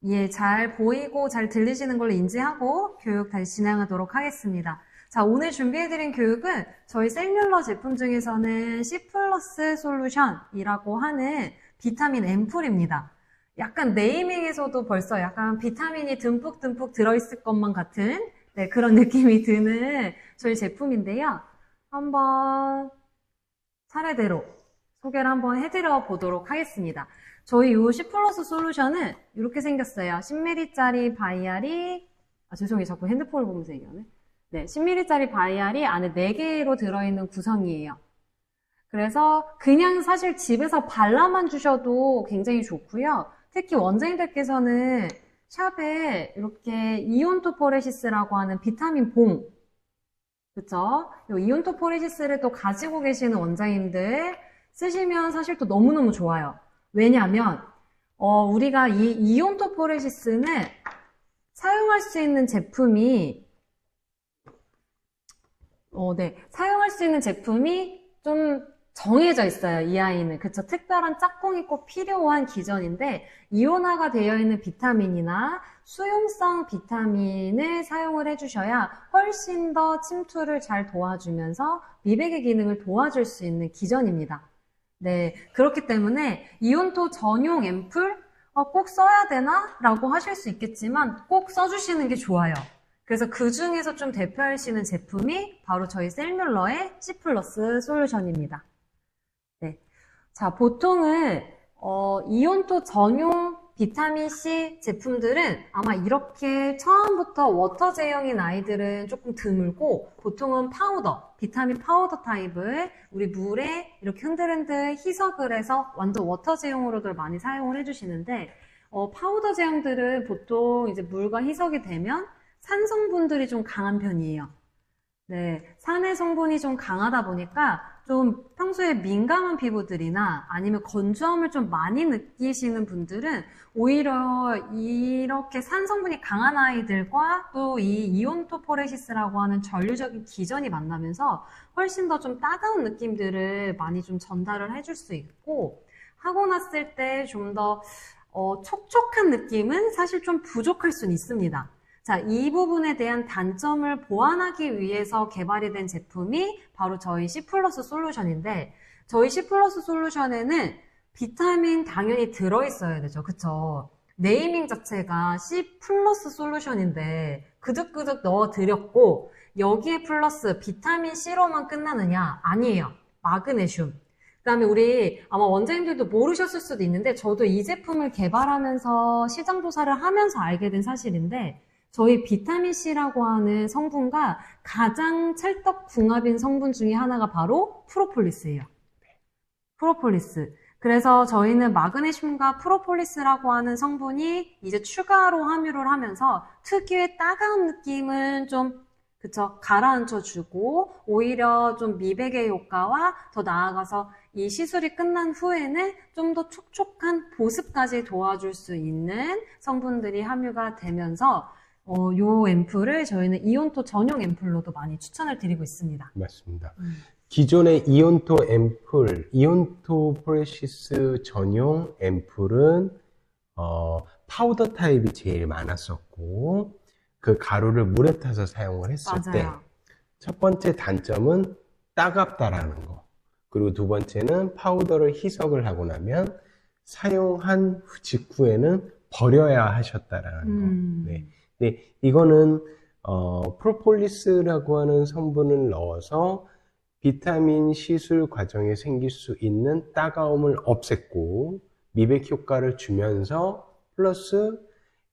예, 잘 보이고 잘 들리시는 걸로 인지하고 교육 다시 진행하도록 하겠습니다. 자, 오늘 준비해드린 교육은 저희 셀룰러 제품 중에서는 C 플러스 솔루션이라고 하는 비타민 앰플입니다. 약간 네이밍에서도 벌써 약간 비타민이 듬뿍듬뿍 들어있을 것만 같은 네, 그런 느낌이 드는 저희 제품인데요. 한번 차례대로 소개를 한번 해드려 보도록 하겠습니다. 저희 이 C 플러스 솔루션은 이렇게 생겼어요. 10ml짜리 바이알이, 죄송해요. 자꾸 핸드폰을 보면서 얘기하네. 네, 10ml짜리 바이알이 안에 4개로 들어있는 구성이에요. 그래서 그냥 사실 집에서 발라만 주셔도 굉장히 좋고요. 특히 원장님들께서는 샵에 이렇게 이온토포레시스라고 하는 비타민 봉, 그쵸? 이 이온토포레시스를 또 가지고 계시는 원장님들 쓰시면 사실 또 너무너무 좋아요. 왜냐하면 우리가 이 이온토포레시스는 사용할 수 있는 제품이 사용할 수 있는 제품이 좀 정해져 있어요. 이 아이는. 그쵸? 특별한 짝꿍이 꼭 필요한 기전인데 이온화가 되어 있는 비타민이나 수용성 비타민을 사용을 해주셔야 훨씬 더 침투를 잘 도와주면서 미백의 기능을 도와줄 수 있는 기전입니다. 네, 그렇기 때문에 이온토 전용 앰플 꼭 써야 되나? 라고 하실 수 있겠지만 꼭 써주시는 게 좋아요. 그래서 그 중에서 좀 대표하시는 제품이 바로 저희 셀룰러의 C 플러스 솔루션입니다. 네. 자, 보통은 이온토 전용 비타민C 제품들은 아마 이렇게 처음부터 워터 제형인 아이들은 조금 드물고 보통은 파우더, 비타민 파우더 타입을 우리 물에 이렇게 흔들흔들 희석을 해서 완전 워터 제형으로들 많이 사용을 해주시는데 파우더 제형들은 보통 이제 물과 희석이 되면 산 성분들이 좀 강한 편이에요. 네, 산의 성분이 좀 강하다 보니까 좀 평소에 민감한 피부들이나 아니면 건조함을 좀 많이 느끼시는 분들은 오히려 이렇게 산 성분이 강한 아이들과 또 이 이온토포레시스라고 하는 전류적인 기전이 만나면서 훨씬 더 좀 따가운 느낌들을 많이 좀 전달을 해줄 수 있고 하고 났을 때 좀 더 촉촉한 느낌은 사실 좀 부족할 수는 있습니다. 자, 이 부분에 대한 단점을 보완하기 위해서 개발이 된 제품이 바로 저희 C 플러스 솔루션인데 저희 C 플러스 솔루션에는 비타민 당연히 들어있어야 되죠. 그쵸? 네이밍 자체가 C 플러스 솔루션인데 그득그득 넣어드렸고 여기에 플러스 비타민 C로만 끝나느냐? 아니에요. 마그네슘. 그 다음에 우리 아마 원장님들도 모르셨을 수도 있는데 저도 이 제품을 개발하면서 시장 조사를 하면서 알게 된 사실인데 저희 비타민C라고 하는 성분과 가장 찰떡궁합인 성분 중에 하나가 바로 프로폴리스예요. 프로폴리스. 그래서 저희는 마그네슘과 프로폴리스라고 하는 성분이 이제 추가로 함유를 하면서 특유의 따가운 느낌은 좀 가라앉혀주고 오히려 좀 미백의 효과와 더 나아가서 이 시술이 끝난 후에는 좀 더 촉촉한 보습까지 도와줄 수 있는 성분들이 함유가 되면서 요 앰플을 저희는 이온토 전용 앰플로도 많이 추천을 드리고 있습니다. 맞습니다. 기존의 이온토 앰플, 이온토 프레시스 전용 앰플은 파우더 타입이 제일 많았었고 그 가루를 물에 타서 사용을 했을 때 첫 번째 단점은 따갑다라는 거, 그리고 두 번째는 파우더를 희석을 하고 나면 사용한 직후에는 버려야 하셨다라는 거. 네. 네, 이거는 프로폴리스라고 하는 성분을 넣어서 비타민 시술 과정에 생길 수 있는 따가움을 없앴고 미백 효과를 주면서 플러스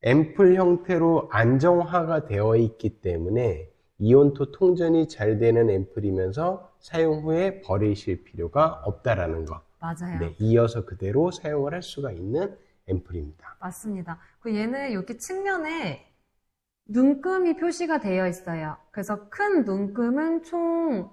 앰플 형태로 안정화가 되어 있기 때문에 이온토 통전이 잘 되는 앰플이면서 사용 후에 버리실 필요가 없다라는 거. 맞아요. 네, 이어서 그대로 사용을 할 수가 있는 앰플입니다. 맞습니다. 얘는 여기 측면에 눈금이 표시가 되어 있어요. 그래서 큰 눈금은 총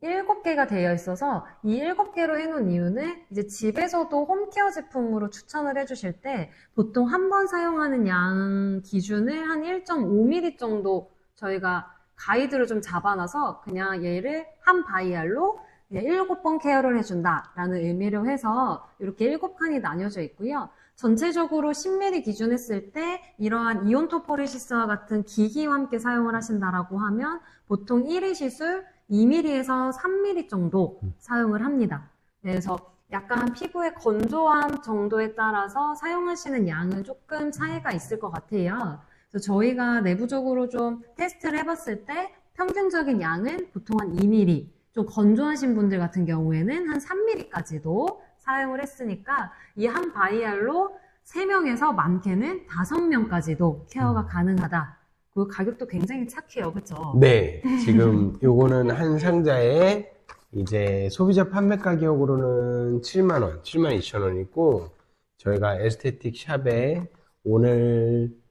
7개가 되어 있어서 이 7개로 해놓은 이유는 이제 집에서도 홈케어 제품으로 추천을 해주실 때 보통 한 번 사용하는 양 기준을 한 1.5ml 정도 저희가 가이드를 좀 잡아놔서 그냥 얘를 한 바이알로 7번 케어를 해준다라는 의미로 해서 이렇게 7칸이 나뉘어져 있고요. 전체적으로 10ml 기준 했을 때 이러한 이온토포레시스와 같은 기기와 함께 사용을 하신다라고 하면 보통 1회 시술 2mm에서 3mm 정도 사용을 합니다. 그래서 약간 피부의 건조함 정도에 따라서 사용하시는 양은 조금 차이가 있을 것 같아요. 그래서 저희가 내부적으로 좀 테스트를 해봤을 때 평균적인 양은 보통 한 2mm, 좀 건조하신 분들 같은 경우에는 한 3mm까지도 사용을 했으니까 이 한 바이알로 3명에서 많게는 5명까지도 케어가 가능하다. 그 가격도 굉장히 착해요. 그쵸? 네, 지금 요거는 한 상자에 이제 소비자 판매 가격으로는 7만원, 72,000원이고 저희가 에스테틱 샵에 오늘부터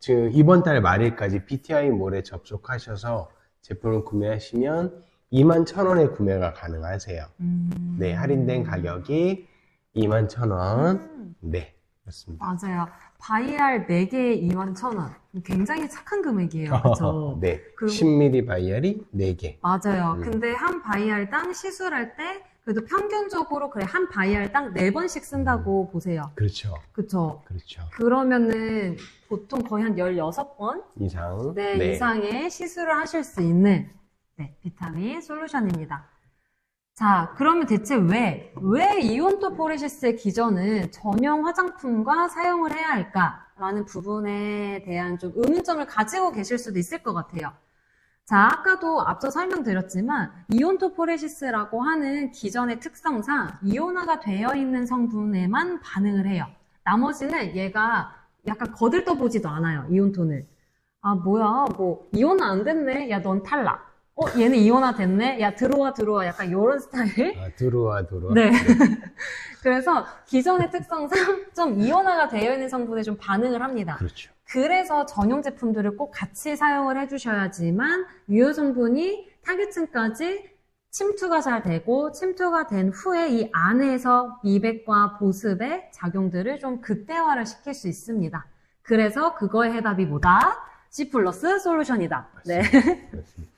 지금 이번 달 말일까지 BTI 몰에 접속하셔서 제품을 구매하시면 21,000원에 구매가 가능하세요. 네, 할인된 가격이 21,000원. 네, 그렇습니다. 맞아요. 바이알 4개에 21,000원. 굉장히 착한 금액이에요. 그쵸? 네, 그리고 10ml 바이알이 4개. 맞아요. 근데 한 바이알당 시술할 때 그래도 평균적으로 그래 한 바이알당 4번씩 쓴다고 보세요. 그렇죠. 그쵸? 그렇죠. 그러면은 보통 거의 한 16번 이상. 네, 이상의 시술을 하실 수 있는 비타민 솔루션입니다. 자, 그러면 대체 왜 이온토포레시스의 기전은 전용 화장품과 사용을 해야 할까라는 부분에 대한 좀 의문점을 가지고 계실 수도 있을 것 같아요. 자, 아까도 앞서 설명드렸지만 이온토포레시스라고 하는 기전의 특성상 이온화가 되어 있는 성분에만 반응을 해요. 나머지는 얘가 약간 거들떠보지도 않아요, 이온톤을. 아, 뭐야, 뭐 이온화 안 됐네. 야, 넌 탈락. 얘는 이온화 됐네? 야, 들어와. 약간 요런 스타일? 아, 들어와. 네. 그래서 기존의 특성상 좀 이온화가 되어 있는 성분에 좀 반응을 합니다. 그렇죠. 그래서 전용 제품들을 꼭 같이 사용을 해주셔야지만 유효 성분이 타겟층까지 침투가 잘 되고 침투가 된 후에 이 안에서 미백과 보습의 작용들을 좀 극대화를 시킬 수 있습니다. 그래서 그거의 해답이 뭐다? C 플러스 솔루션이다. 네. 그렇습니다.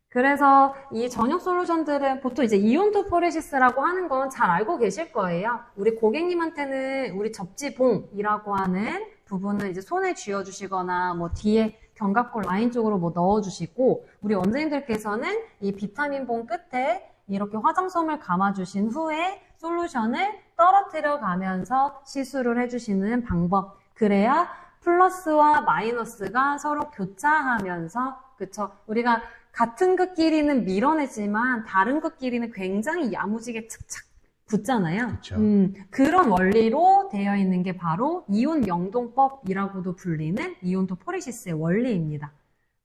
그래서 이 전용 솔루션들은 보통 이제 이온토포레시스라고 하는 건 잘 알고 계실 거예요. 우리 고객님한테는 우리 접지봉이라고 하는 부분을 이제 손에 쥐어주시거나 뭐 뒤에 견갑골 라인 쪽으로 뭐 넣어주시고 우리 원장님들께서는 이 비타민봉 끝에 이렇게 화장솜을 감아주신 후에 솔루션을 떨어뜨려 가면서 시술을 해주시는 방법. 그래야 플러스와 마이너스가 서로 교차하면서 그쵸? 우리가 같은 것끼리는 밀어내지만 다른 것끼리는 굉장히 야무지게 착착 붙잖아요. 그쵸. 그런 원리로 되어 있는 게 바로 이온 영동법이라고도 불리는 이온토포레시스의 원리입니다.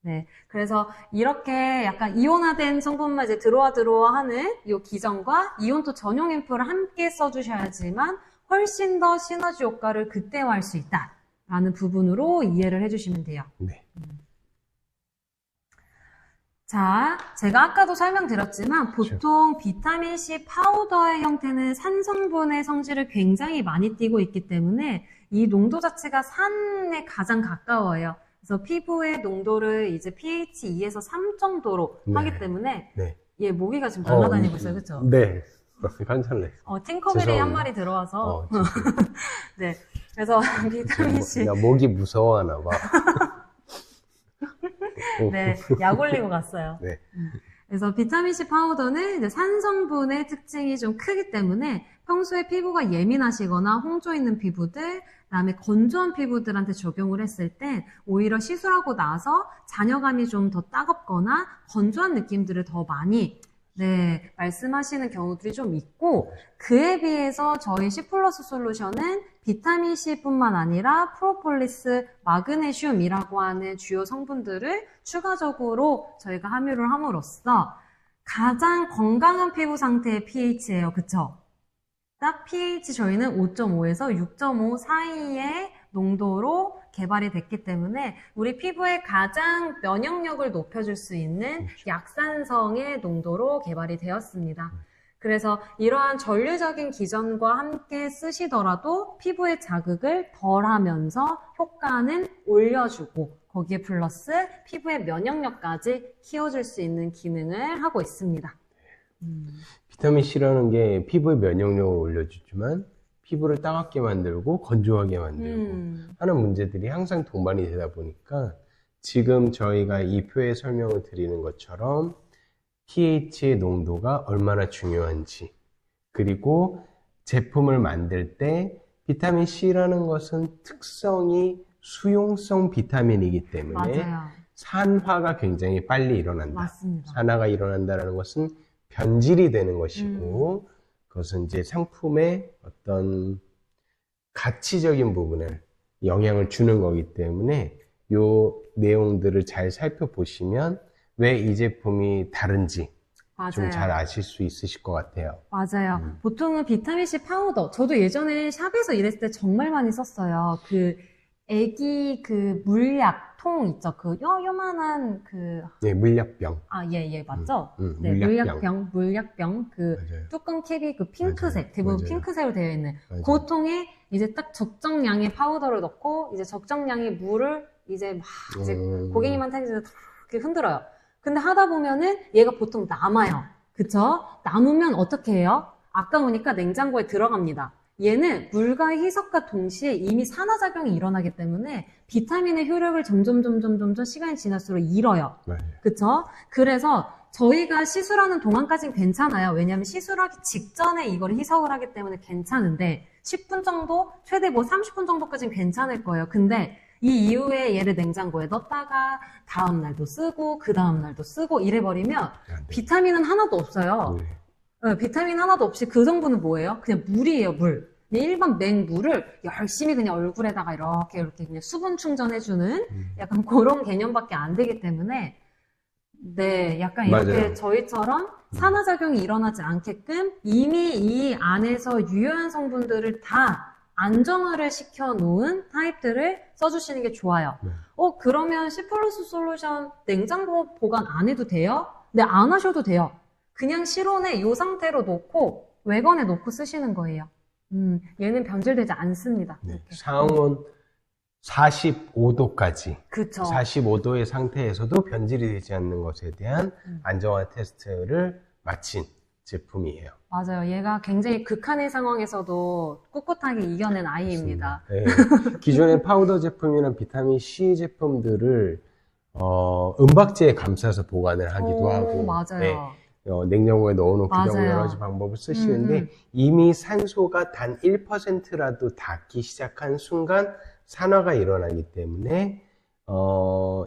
네, 그래서 이렇게 약간 이온화된 성분만 이제 들어와 하는 이 기전과 이온토 전용 앰플을 함께 써주셔야지만 훨씬 더 시너지 효과를 극대화할 수 있다라는 부분으로 이해를 해주시면 돼요. 네. 자, 제가 아까도 설명드렸지만 보통 비타민C 파우더의 형태는 산성분의 성질을 굉장히 많이 띠고 있기 때문에 이 농도 자체가 산에 가장 가까워요. 그래서 피부의 농도를 이제 pH 2에서 3 정도로 하기 때문에 얘 모기가 지금 날아다니고 있어요. 그렇죠? 네. 깜짝 놀랐어요. 팅커벨이 한 마리 들어와서 네. 그래서 비타민C 야, 모기 무서워하나 봐. 네, 약 올리고 갔어요. 네. 그래서 비타민C 파우더는 이제 산성분의 특징이 좀 크기 때문에 평소에 피부가 예민하시거나 홍조 있는 피부들, 그다음에 건조한 피부들한테 적용을 했을 때 오히려 시술하고 나서 잔여감이 좀 더 따갑거나 건조한 느낌들을 더 많이 말씀하시는 경우들이 좀 있고 그에 비해서 저희 C 플러스 솔루션은 비타민C 뿐만 아니라 프로폴리스, 마그네슘이라고 하는 주요 성분들을 추가적으로 저희가 함유를 함으로써 가장 건강한 피부 상태의 pH예요. 그쵸? 딱 pH 저희는 5.5에서 6.5 사이의 농도로 개발이 됐기 때문에 우리 피부의 가장 면역력을 높여줄 수 있는 약산성의 농도로 개발이 되었습니다. 그래서 이러한 전류적인 기전과 함께 쓰시더라도 피부의 자극을 덜 하면서 효과는 올려주고 거기에 플러스 피부의 면역력까지 키워줄 수 있는 기능을 하고 있습니다. 비타민 C라는 게 피부의 면역력을 올려주지만 피부를 따갑게 만들고 건조하게 만들고 하는 문제들이 항상 동반이 되다 보니까 지금 저희가 이 표에 설명을 드리는 것처럼 pH의 농도가 얼마나 중요한지, 그리고 제품을 만들 때 비타민 C라는 것은 특성이 수용성 비타민이기 때문에 맞아요. 산화가 굉장히 빨리 일어난다. 맞습니다. 산화가 일어난다는 것은 변질이 되는 것이고, 그것은 이제 상품의 어떤 가치적인 부분을 영향을 주는 거기 때문에 요 내용들을 잘 살펴보시면 왜 이 제품이 다른지 좀 맞아요. 잘 아실 수 있으실 것 같아요. 맞아요. 보통은 비타민C 파우더. 저도 예전에 샵에서 일했을 때 정말 많이 썼어요. 그 애기 그 물약 통 있죠. 그 요만한 그 네, 물약병. 예, 맞죠? 네, 물약병. 물약병 그 맞아요. 뚜껑 캡이 그 핑크색, 맞아요. 대부분 맞아요. 핑크색으로 되어 있는 맞아요. 그 통에 이제 딱 적정량의 파우더를 넣고 이제 적정량의 물을 이제 막 이제 고객님한테 이제 이렇게 흔들어요. 근데 하다 보면은 얘가 보통 남아요. 그쵸? 남으면 어떻게 해요? 아까 보니까 냉장고에 들어갑니다. 얘는 물과의 희석과 동시에 이미 산화작용이 일어나기 때문에 비타민의 효력을 점점 시간이 지날수록 잃어요. 맞아요. 그쵸? 그래서 저희가 시술하는 동안까지는 괜찮아요. 왜냐하면 시술하기 직전에 이걸 희석을 하기 때문에 괜찮은데 10분 정도, 최대 뭐 30분 정도까지는 괜찮을 거예요. 근데 이 이후에 얘를 냉장고에 넣었다가 다음날도 쓰고 그 다음날도 쓰고 이래버리면 비타민은 하나도 없어요. 네. 비타민 하나도 없이 그 성분은 뭐예요? 그냥 물이에요, 물. 그냥 일반 맹물을 열심히 그냥 얼굴에다가 이렇게 그냥 수분 충전해주는 약간 그런 개념밖에 안 되기 때문에 네, 약간 이렇게 맞아요. 저희처럼 산화작용이 일어나지 않게끔 이미 이 안에서 유효한 성분들을 다 안정화를 시켜 놓은 타입들을 써주시는 게 좋아요. 네. 그러면 C 플러스 솔루션 냉장고 보관 안 해도 돼요? 네, 안 하셔도 돼요. 그냥 실온에 이 상태로 놓고 외건에 놓고 쓰시는 거예요. 얘는 변질되지 않습니다. 네. 이렇게. 상온 45도까지. 그쵸. 45도의 상태에서도 변질이 되지 않는 것에 대한 안정화 테스트를 마친 제품이에요. 맞아요. 얘가 굉장히 극한의 상황에서도 꿋꿋하게 이겨낸 아이입니다. 네. 기존의 파우더 제품이나 비타민 C 제품들을 은박지에 감싸서 보관을 하기도 하고, 맞아요. 네. 냉장고에 넣어놓기도 하고 맞아요. 여러 가지 방법을 쓰시는데 이미 산소가 단 1%라도 닿기 시작한 순간 산화가 일어나기 때문에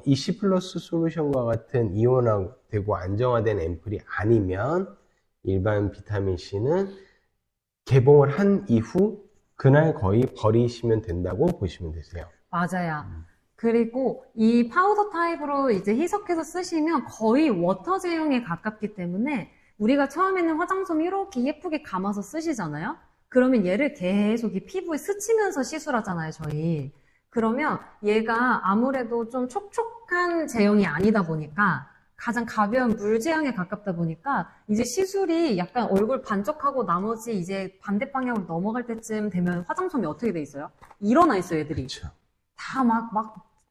이 C 플러스 솔루션과 같은 이온화되고 안정화된 앰플이 아니면 일반 비타민 C는 개봉을 한 이후 그날 거의 버리시면 된다고 보시면 되세요. 맞아요. 그리고 이 파우더 타입으로 이제 희석해서 쓰시면 거의 워터 제형에 가깝기 때문에 우리가 처음에는 화장솜 이렇게 예쁘게 감아서 쓰시잖아요. 그러면 얘를 계속 이 피부에 스치면서 시술하잖아요, 저희. 그러면 얘가 아무래도 좀 촉촉한 제형이 아니다 보니까 가장 가벼운 물 제형에 가깝다 보니까 이제 시술이 약간 얼굴 반쪽하고 나머지 이제 반대 방향으로 넘어갈 때쯤 되면 화장솜이 어떻게 돼 있어요? 일어나 있어요, 애들이. 그렇죠. 다 막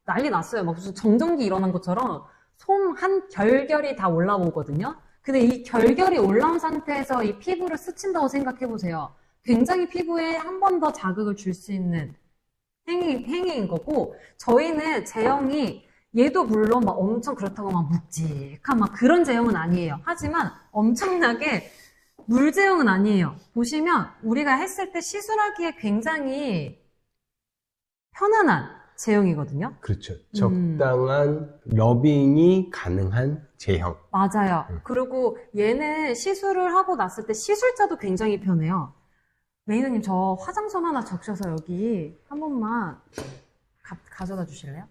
난리 났어요. 막 무슨 정전기 일어난 것처럼 솜 한 결결이 다 올라오거든요. 근데 이 결결이 올라온 상태에서 이 피부를 스친다고 생각해 보세요. 굉장히 피부에 한 번 더 자극을 줄 수 있는 행위인 거고, 저희는 제형이 얘도 물론 막 엄청 그렇다고 막 묵직한 막 그런 제형은 아니에요. 하지만 엄청나게 물 제형은 아니에요. 보시면 우리가 했을 때 시술하기에 굉장히 편안한 제형이거든요. 그렇죠. 적당한 러빙이 가능한 제형. 맞아요. 그리고 얘는 시술을 하고 났을 때 시술자도 굉장히 편해요. 메이너님, 저 화장솜 하나 적셔서 여기 한 번만 가져다 주실래요?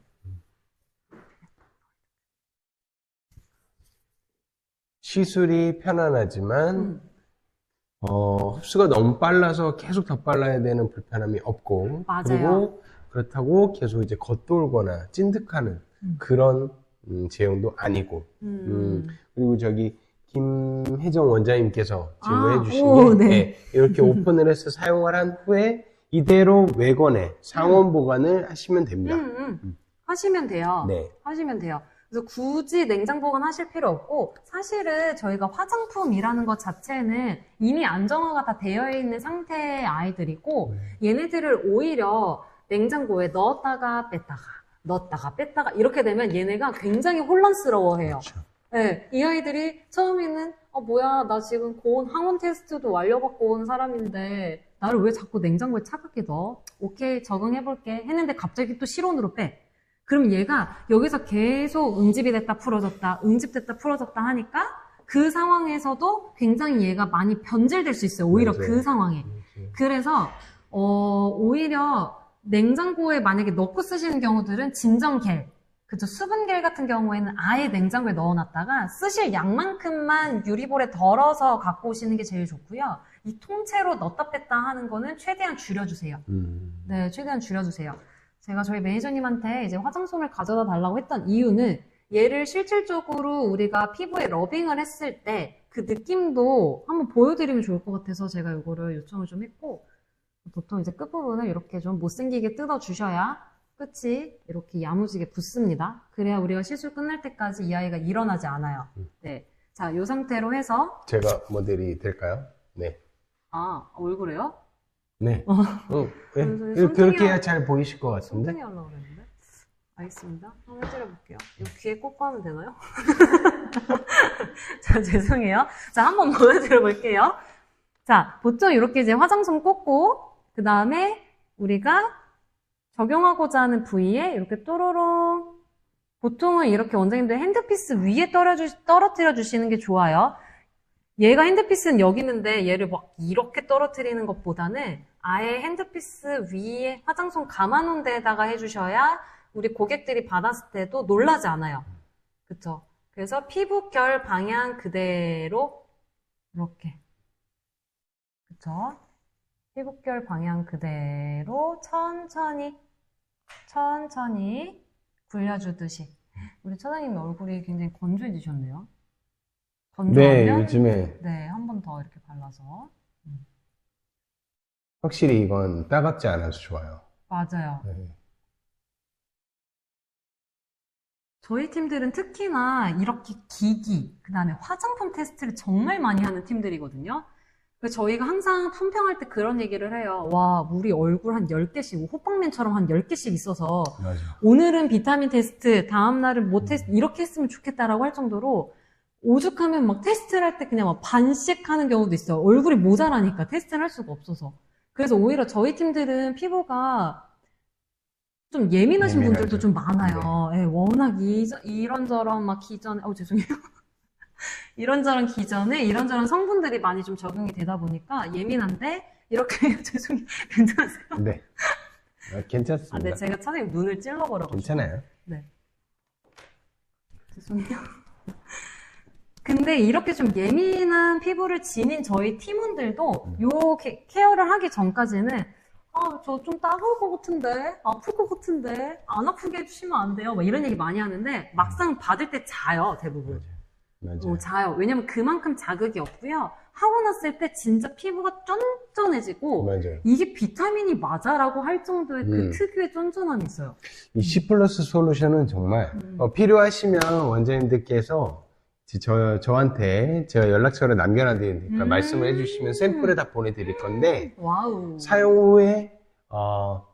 시술이 편안하지만 흡수가 너무 빨라서 계속 더 빨라야 되는 불편함이 없고, 맞아요. 그리고 그렇다고 계속 이제 겉돌거나 찐득하는 그런 제형도 아니고, 그리고 저기 김혜정 원장님께서 질문해 주신 오, 게 네. 이렇게 오픈을 해서 사용을 한 후에 이대로 외건에 상온 보관을 하시면 됩니다. 하시면 돼요. 네. 하시면 돼요. 그래서 굳이 냉장 보관하실 필요 없고 사실은 저희가 화장품이라는 것 자체는 이미 안정화가 다 되어 있는 상태의 아이들이고 얘네들을 오히려 냉장고에 넣었다가 뺐다가 이렇게 되면 얘네가 굉장히 혼란스러워해요. 그렇죠. 네, 이 아이들이 처음에는 뭐야 나 지금 고온 항원 테스트도 완료받고 온 사람인데 나를 왜 자꾸 냉장고에 차갑게 넣어? 오케이 적응해볼게 했는데 갑자기 또 실온으로 빼. 그럼 얘가 여기서 계속 응집이 됐다 풀어졌다 응집됐다 풀어졌다 하니까 그 상황에서도 굉장히 얘가 많이 변질될 수 있어요. 오히려 맞아요. 그 상황에. 그래서 오히려 냉장고에 만약에 넣고 쓰시는 경우들은 진정겔, 그쵸? 수분겔 같은 경우에는 아예 냉장고에 넣어놨다가 쓰실 양만큼만 유리볼에 덜어서 갖고 오시는 게 제일 좋고요. 이 통째로 넣었다 뺐다 하는 거는 최대한 줄여주세요. 네, 최대한 줄여주세요. 제가 저희 매니저님한테 이제 화장솜을 가져다 달라고 했던 이유는 얘를 실질적으로 우리가 피부에 러빙을 했을 때 그 느낌도 한번 보여드리면 좋을 것 같아서 제가 이거를 요청을 좀 했고, 보통 이제 끝부분을 이렇게 좀 못생기게 뜯어주셔야 끝이 이렇게 야무지게 붙습니다. 그래야 우리가 시술 끝날 때까지 이 아이가 일어나지 않아요. 네. 자, 이 상태로 해서. 제가 모델이 될까요? 네. 얼굴에요? 네. 네. 손등이 그렇게 해야 잘 보이실 것 같은데? 손등이 하려고 그랬는데. 알겠습니다. 한번 해드려볼게요. 이 귀에 꽂고 하면 되나요? 자, 죄송해요. 자, 한번 보여드려볼게요. 자, 보통 이렇게 이제 화장솜 꽂고, 그 다음에 우리가 적용하고자 하는 부위에 이렇게 또로롱. 보통은 이렇게 원장님들 핸드피스 위에 떨어뜨려 주시는 게 좋아요. 얘가 핸드피스는 여기 있는데 얘를 막 이렇게 떨어뜨리는 것보다는 아예 핸드피스 위에 화장솜 감아놓은 데에다가 해주셔야 우리 고객들이 받았을 때도 놀라지 않아요. 그쵸? 그래서 피부결 방향 그대로 이렇게. 그쵸? 피부결 방향 그대로 천천히 굴려주듯이. 우리 차장님 얼굴이 굉장히 건조해지셨네요. 네, 건조하면 요즘에 네, 한 번 더 이렇게 발라서. 확실히 이건 따갑지 않아서 좋아요. 맞아요. 네. 저희 팀들은 특히나 이렇게 기기, 그 다음에 화장품 테스트를 정말 많이 하는 팀들이거든요. 그래서 저희가 항상 품평할 때 그런 얘기를 해요. 와, 우리 얼굴 한 10개씩, 호빵맨처럼 한 10개씩 있어서 맞아. 오늘은 비타민 테스트, 다음날은 뭐 테스트, 이렇게 했으면 좋겠다라고 할 정도로 오죽하면 막 테스트를 할 때 그냥 막 반씩 하는 경우도 있어요. 얼굴이 모자라니까 테스트를 할 수가 없어서. 그래서 오히려 저희 팀들은 피부가 좀 예민하신 예민하죠. 분들도 좀 많아요. 예, 워낙 이런저런 막 기전에, 죄송해요. 이런저런 기전에 이런저런 성분들이 많이 좀 적용이 되다 보니까 예민한데, 이렇게, 죄송해요. 괜찮으세요? 네. 괜찮습니다. 네, 제가 차라리 눈을 찔러버려가지고. 괜찮아요. 네. 죄송해요. 근데 이렇게 좀 예민한 피부를 지닌 저희 팀원들도 요 케어를 하기 전까지는 저 좀 따가울 것 같은데, 아플 것 같은데, 안 아프게 해주시면 안 돼요. 막 이런 얘기 많이 하는데 막상 받을 때 자요, 대부분. 맞아요. 자요. 왜냐면 그만큼 자극이 없고요. 하고 났을 때 진짜 피부가 쫀쫀해지고 맞아요. 이게 비타민이 맞아라고 할 정도의 그 특유의 쫀쫀함이 있어요. 이 C 플러스 솔루션은 정말 필요하시면 원장님들께서 저한테 제가 연락처를 남겨놔드리니까 말씀을 해주시면 샘플을 다 보내드릴 건데 와우. 사용 후에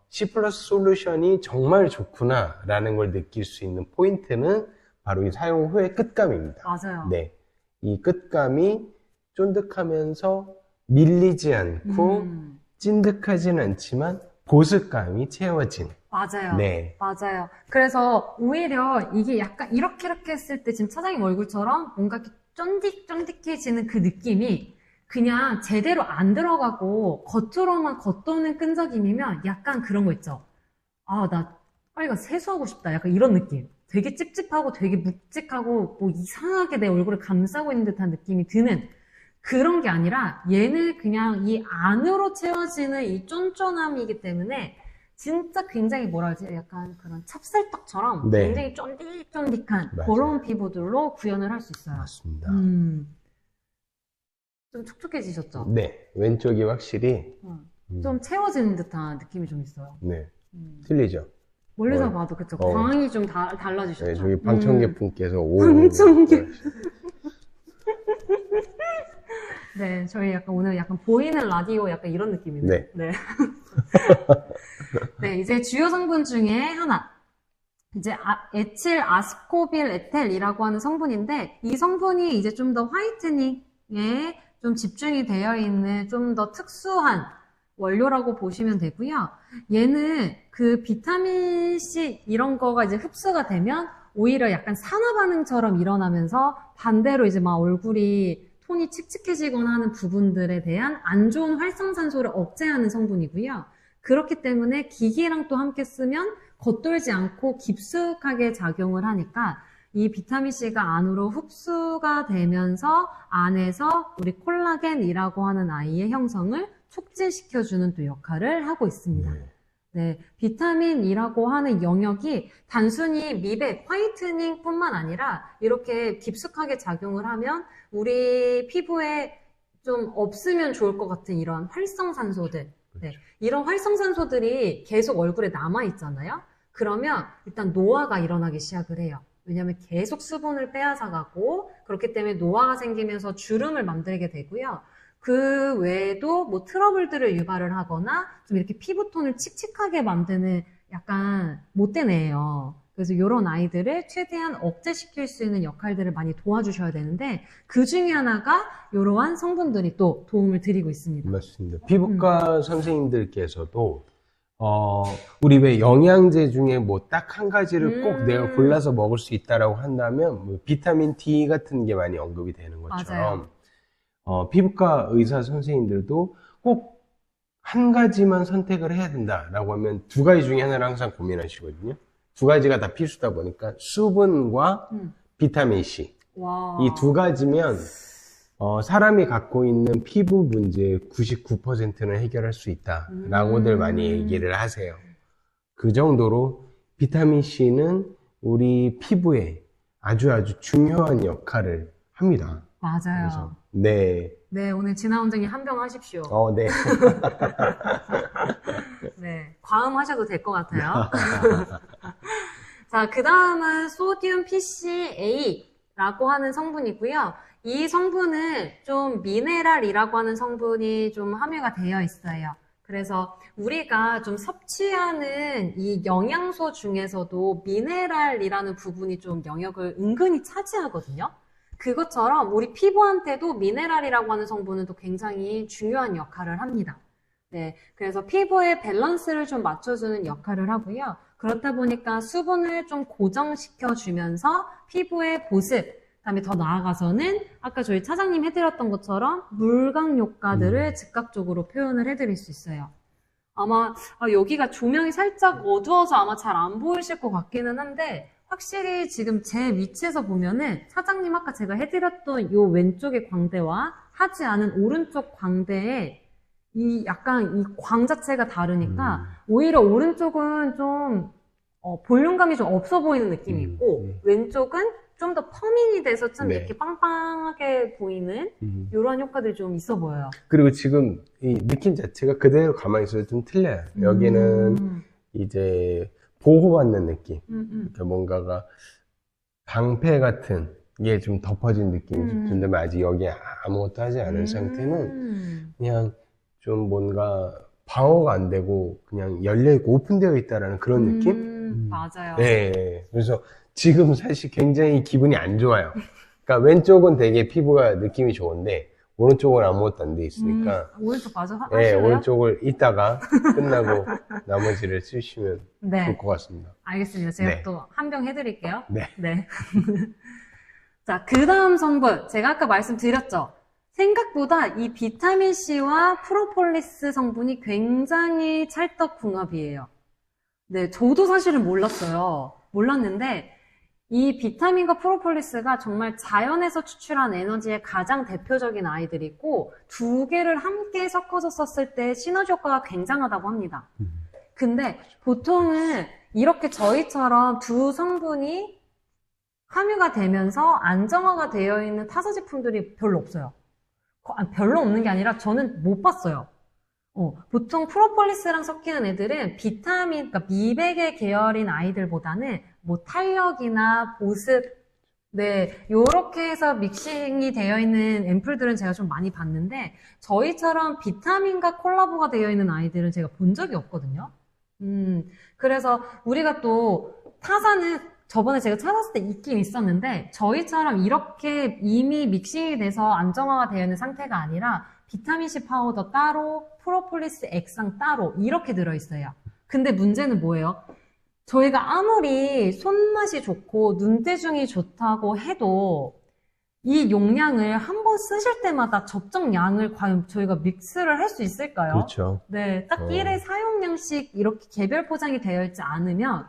C 플러스 솔루션이 정말 좋구나 라는 걸 느낄 수 있는 포인트는 바로 이 사용 후의 끝감입니다. 맞아요. 네, 이 끝감이 쫀득하면서 밀리지 않고 찐득하진 않지만 보습감이 채워진. 맞아요. 네. 맞아요. 그래서 오히려 이게 약간 이렇게 했을 때 지금 차장님 얼굴처럼 뭔가 이렇게 쫀득쫀득해지는 그 느낌이 그냥 제대로 안 들어가고 겉으로만 겉도는 끈적임이면 약간 그런 거 있죠. 나 빨리 가서 세수하고 싶다. 약간 이런 느낌. 되게 찝찝하고 되게 묵직하고 뭐 이상하게 내 얼굴을 감싸고 있는 듯한 느낌이 드는 그런 게 아니라 얘는 그냥 이 안으로 채워지는 이 쫀쫀함이기 때문에 진짜 굉장히 뭐라 하지? 약간 그런 찹쌀떡처럼 네. 굉장히 쫀득쫀득한 맞아요. 그런 피부들로 구현을 할 수 있어요. 맞습니다. 좀 촉촉해지셨죠? 네, 왼쪽이 확실히 좀 채워지는 듯한 느낌이 좀 있어요. 네, 틀리죠. 멀리서 봐도 그쵸. 광이 좀 달라지셨죠. 네, 저기 방청객분께서 오. 방청객. 네, 저희 약간 오늘 약간 보이는 라디오 약간 이런 느낌이네요. 네. 네. 네, 이제 주요 성분 중에 하나. 이제 에틸 아스코빌 에텔이라고 하는 성분인데, 이 성분이 이제 좀 더 화이트닝에 좀 집중이 되어 있는 좀 더 특수한 원료라고 보시면 되고요. 얘는 그 비타민 C 이런 거가 이제 흡수가 되면 오히려 약간 산화 반응처럼 일어나면서 반대로 이제 막 얼굴이 톤이 칙칙해지거나 하는 부분들에 대한 안 좋은 활성산소를 억제하는 성분이고요. 그렇기 때문에 기기랑 또 함께 쓰면 겉돌지 않고 깊숙하게 작용을 하니까 이 비타민C가 안으로 흡수가 되면서 안에서 우리 콜라겐이라고 하는 아이의 형성을 촉진시켜주는 또 역할을 하고 있습니다. 네, 비타민이라고 하는 영역이 단순히 미백, 화이트닝 뿐만 아니라 이렇게 깊숙하게 작용을 하면 우리 피부에 좀 없으면 좋을 것 같은 이런 활성산소들, 네, 이런 활성산소들이 계속 얼굴에 남아있잖아요. 그러면 일단 노화가 일어나기 시작을 해요. 왜냐하면 계속 수분을 빼앗아가고 그렇기 때문에 노화가 생기면서 주름을 만들게 되고요. 그 외에도 뭐 트러블들을 유발을 하거나 좀 이렇게 피부톤을 칙칙하게 만드는 약간 못된 애예요. 그래서 이런 아이들을 최대한 억제시킬 수 있는 역할들을 많이 도와주셔야 되는데 그 중에 하나가 이러한 성분들이 또 도움을 드리고 있습니다. 맞습니다. 피부과 선생님들께서도 우리 왜 영양제 중에 뭐 딱 한 가지를 꼭 내가 골라서 먹을 수 있다라고 한다면 뭐 비타민 D 같은 게 많이 언급이 되는 것처럼 피부과 의사 선생님들도 꼭 한 가지만 선택을 해야 된다라고 하면 두 가지 중에 하나를 항상 고민하시거든요. 두 가지가 다 필수다 보니까 수분과 비타민 C. 이 두 가지면 사람이 갖고 있는 피부 문제의 99%는 해결할 수 있다라고들 많이 얘기를 하세요. 그 정도로 비타민 C는 우리 피부에 아주 중요한 역할을 합니다. 맞아요. 그래서, 네. 네, 오늘 진아 원장님 한 병 하십시오. 네. 네, 과음하셔도 될 것 같아요. 자, 그 다음은 소듐 PCA라고 하는 성분이고요. 이 성분은 좀 미네랄이라고 하는 성분이 좀 함유가 되어 있어요. 그래서 우리가 좀 섭취하는 이 영양소 중에서도 미네랄이라는 부분이 좀 영역을 은근히 차지하거든요. 그것처럼 우리 피부한테도 미네랄이라고 하는 성분은 또 굉장히 중요한 역할을 합니다. 네, 그래서 피부의 밸런스를 좀 맞춰주는 역할을 하고요. 그렇다 보니까 수분을 좀 고정시켜주면서 피부의 보습, 그다음에 더 나아가서는 아까 저희 차장님 해드렸던 것처럼 물광 효과들을 즉각적으로 표현을 해드릴 수 있어요. 아마 여기가 조명이 살짝 어두워서 아마 잘 안 보이실 것 같기는 한데 확실히 지금 제 위치에서 보면은 차장님 아까 제가 해드렸던 요 왼쪽의 광대와 하지 않은 오른쪽 광대에 이 약간 이 광 자체가 다르니까 오히려 오른쪽은 좀 볼륨감이 좀 없어 보이는 느낌이 있고 왼쪽은 좀 더 퍼밍이 돼서 좀 이렇게 빵빵하게 보이는 이런 효과들이 좀 있어 보여요. 그리고 지금 이 느낌 자체가 그대로 가만히 있어도 좀 틀려요. 여기는 이제 보호받는 느낌. 그러니까 뭔가가 방패 같은 게 좀 덮어진 느낌이 좀 든다면 아직 여기에 아무것도 하지 않은 상태는 그냥 좀 뭔가 방어가 안 되고 그냥 열려있고 오픈되어 있다라는 그런 느낌? 맞아요. 네. 그래서 지금 사실 굉장히 기분이 안 좋아요. 그러니까 왼쪽은 되게 피부가 느낌이 좋은데 오른쪽은 아무것도 안 돼 있으니까 오른쪽 마저 네, 하실래요? 오른쪽을 이따가 끝나고 나머지를 쓰시면 네. 좋을 것 같습니다. 알겠습니다. 제가 네. 또 한 병 해드릴게요. 네. 자, 그 다음 성분. 제가 아까 말씀드렸죠. 생각보다 이 비타민C와 프로폴리스 성분이 굉장히 찰떡궁합이에요. 네, 저도 사실은 몰랐어요. 몰랐는데 이 비타민과 프로폴리스가 정말 자연에서 추출한 에너지의 가장 대표적인 아이들이고 두 개를 함께 섞어서 썼을 때 시너지 효과가 굉장하다고 합니다. 근데 보통은 이렇게 저희처럼 두 성분이 함유가 되면서 안정화가 되어 있는 타사 제품들이 별로 없어요. 별로 없는 게 아니라 저는 못 봤어요. 보통 프로폴리스랑 섞이는 애들은 비타민, 그러니까 미백의 계열인 아이들보다는 뭐 탄력이나 보습, 네, 요렇게 해서 믹싱이 되어 있는 앰플들은 제가 좀 많이 봤는데, 저희처럼 비타민과 콜라보가 되어 있는 아이들은 제가 본 적이 없거든요. 그래서 우리가 또 타사는 저번에 제가 찾았을 때 있긴 있었는데, 저희처럼 이렇게 이미 믹싱이 돼서 안정화가 되어 있는 상태가 아니라, 비타민C 파우더 따로, 프로폴리스 액상 따로, 이렇게 들어있어요. 근데 문제는 뭐예요? 저희가 아무리 손맛이 좋고 눈대중이 좋다고 해도 이 용량을 한 번 쓰실 때마다 적정량을 과연 저희가 믹스를 할 수 있을까요? 그렇죠. 네, 딱 1회 사용량씩 이렇게 개별 포장이 되어 있지 않으면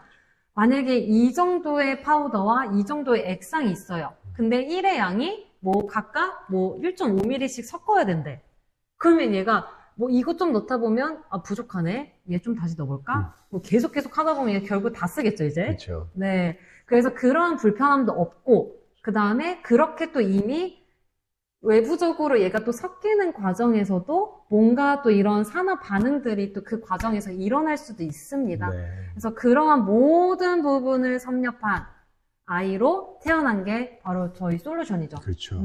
만약에 이 정도의 파우더와 이 정도의 액상이 있어요. 근데 1회 양이 뭐 각각 뭐 1.5ml씩 섞어야 된대. 그러면 얘가 뭐 이것 좀 넣다 보면 아 부족하네. 얘 좀 다시 넣어볼까? 뭐 계속 하다 보면 얘 결국 다 쓰겠죠 이제. 그렇죠. 네. 그래서 그런 불편함도 없고 그 다음에 그렇게 또 이미 외부적으로 얘가 또 섞이는 과정에서도 뭔가 또 이런 산화 반응들이 또 그 과정에서 일어날 수도 있습니다. 네. 그래서 그러한 모든 부분을 섭렵한 아이로 태어난 게 바로 저희 솔루션이죠. 그렇죠.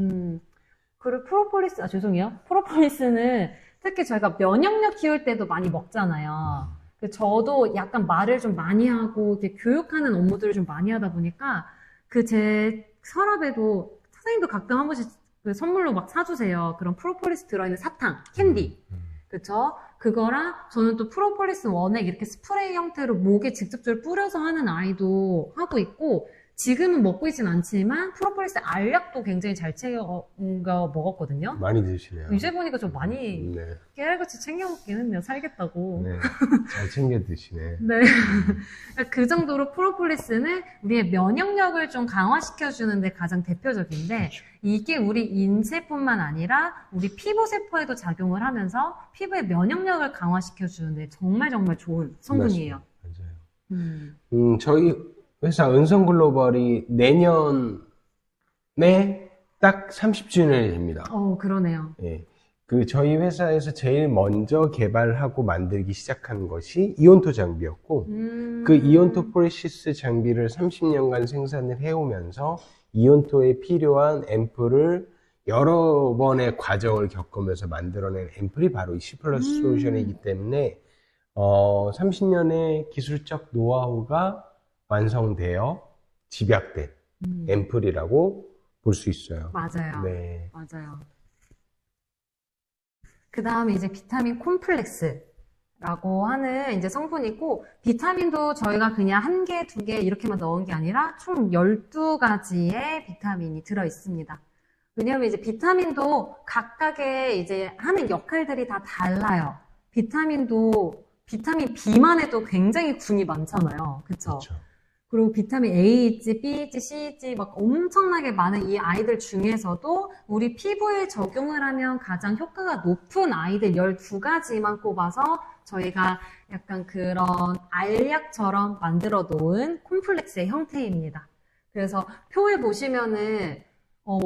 그리고 프로폴리스, 죄송해요. 프로폴리스는 특히 저희가 면역력 키울 때도 많이 먹잖아요. 저도 약간 말을 좀 많이 하고 이렇게 교육하는 업무들을 좀 많이 하다 보니까 그 제 서랍에도 선생님도 가끔 한 번씩 그 선물로 막 사주세요. 그런 프로폴리스 들어있는 사탕, 캔디. 그쵸? 그거랑 저는 또 프로폴리스 원액 이렇게 스프레이 형태로 목에 직접적으로 뿌려서 하는 아이도 하고 있고 지금은 먹고 있진 않지만 프로폴리스 알약도 굉장히 잘 챙겨 먹었거든요. 많이 드시네요. 이제 보니까 좀 많이 네. 깨알같이 챙겨 먹긴 했네요. 살겠다고. 네. 잘 챙겨 드시네. 네. 그 정도로 프로폴리스는 우리의 면역력을 좀 강화시켜주는데 가장 대표적인데 그렇죠. 이게 우리 인체뿐만 아니라 우리 피부 세포에도 작용을 하면서 피부의 면역력을 강화시켜주는데 정말 좋은 성분이에요. 맞아요. 저희 회사 은성글로벌이 내년에 딱 30주년이 됩니다. 그러네요. 예. 그 저희 회사에서 제일 먼저 개발하고 만들기 시작한 것이 이온토 장비였고, 그 이온토 프레시스 장비를 30년간 생산을 해오면서 이온토에 필요한 앰플을 여러 번의 과정을 겪으면서 만들어낸 앰플이 바로 이 C 플러스 솔루션이기 때문에 30년의 기술적 노하우가 완성되어 집약된 앰플이라고 볼 수 있어요. 맞아요. 네. 맞아요. 그 다음에 이제 비타민 콤플렉스라고 하는 이제 성분이고, 비타민도 저희가 그냥 1개, 2개 이렇게만 넣은 게 아니라 총 12가지의 비타민이 들어 있습니다. 왜냐하면 이제 비타민도 각각의 이제 하는 역할들이 다 달라요. 비타민 B만 해도 굉장히 군이 많잖아요. 그쵸? 그렇죠. 그리고 비타민 A 있지, B 있지, C 있지, 막 엄청나게 많은 이 아이들 중에서도 우리 피부에 적용을 하면 가장 효과가 높은 아이들 12가지만 꼽아서 저희가 약간 그런 알약처럼 만들어 놓은 콤플렉스의 형태입니다. 그래서 표에 보시면은,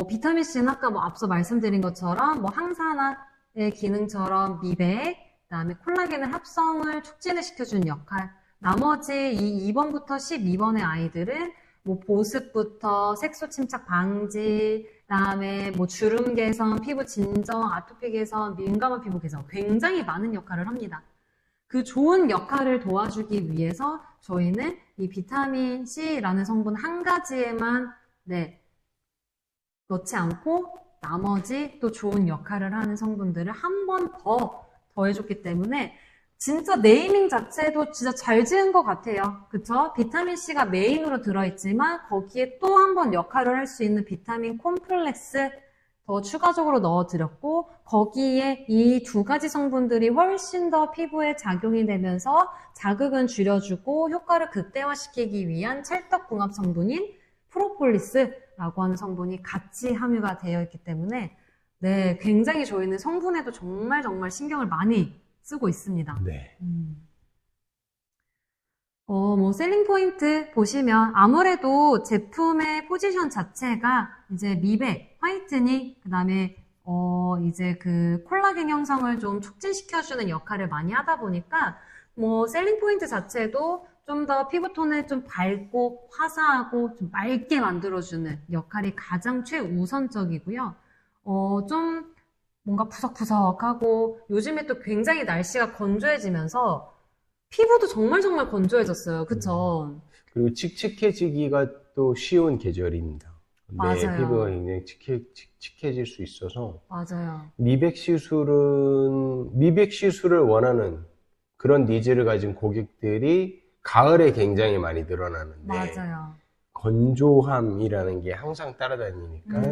비타민 C는 아까 뭐 앞서 말씀드린 것처럼 뭐 항산화의 기능처럼 미백, 그다음에 콜라겐의 합성을 촉진을 시켜주는 역할, 나머지 이 2번부터 12번의 아이들은 뭐 보습부터 색소 침착 방지, 그다음에 뭐 주름 개선, 피부 진정, 아토피 개선, 민감한 피부 개선 굉장히 많은 역할을 합니다. 그 좋은 역할을 도와주기 위해서 저희는 이 비타민 C라는 성분 한 가지에만 넣지 않고 나머지 또 좋은 역할을 하는 성분들을 한 번 더 더해줬기 때문에 진짜 네이밍 자체도 진짜 잘 지은 것 같아요. 그쵸? 비타민C가 메인으로 들어있지만 거기에 또 한 번 역할을 할 수 있는 비타민 콤플렉스 더 추가적으로 넣어드렸고 거기에 이 2가지 성분들이 훨씬 더 피부에 작용이 되면서 자극은 줄여주고 효과를 극대화시키기 위한 찰떡궁합 성분인 프로폴리스라고 하는 성분이 같이 함유가 되어 있기 때문에 굉장히 저희는 성분에도 정말 신경을 많이 쓰고 있습니다. 네. 뭐 셀링 포인트 보시면 아무래도 제품의 포지션 자체가 이제 미백, 화이트닝, 그다음에 이제 그 콜라겐 형성을 좀 촉진시켜주는 역할을 많이 하다 보니까, 뭐, 셀링 포인트 자체도 좀 더 피부톤을 좀 밝고 화사하고 좀 맑게 만들어주는 역할이 가장 최우선적이고요. 좀 뭔가 푸석푸석하고 요즘에 또 굉장히 날씨가 건조해지면서 피부도 정말 정말 건조해졌어요. 그쵸? 그리고 칙칙해지기가 또 쉬운 계절입니다. 내 맞아요. 피부가 굉장히 칙칙해질 수 있어서 맞아요. 미백 시술을 원하는 그런 니즈를 가진 고객들이 가을에 굉장히 많이 늘어나는데 맞아요. 건조함이라는 게 항상 따라다니니까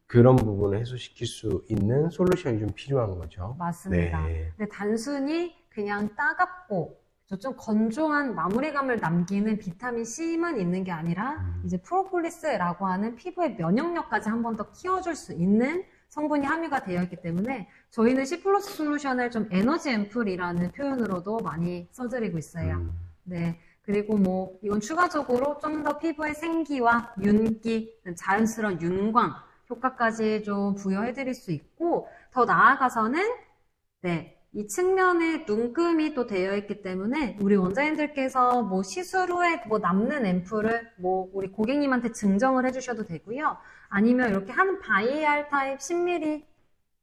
그런 부분을 해소시킬 수 있는 솔루션이 좀 필요한 거죠. 맞습니다. 네. 근데 단순히 그냥 따갑고 좀 건조한 마무리감을 남기는 비타민 C만 있는 게 아니라 이제 프로폴리스라고 하는 피부의 면역력까지 한 번 더 키워줄 수 있는 성분이 함유가 되어 있기 때문에 저희는 C 플러스 솔루션을 좀 에너지 앰플이라는 표현으로도 많이 써드리고 있어요. 네. 그리고 뭐 이건 추가적으로 좀 더 피부의 생기와 윤기, 자연스러운 윤광 효과까지 좀 부여해드릴 수 있고 더 나아가서는 네, 이 측면에 눈금이 또 되어 있기 때문에 우리 원장님들께서 뭐 시술 후에 뭐 남는 앰플을 뭐 우리 고객님한테 증정을 해주셔도 되고요. 아니면 이렇게 하는 바이알 타입 10ml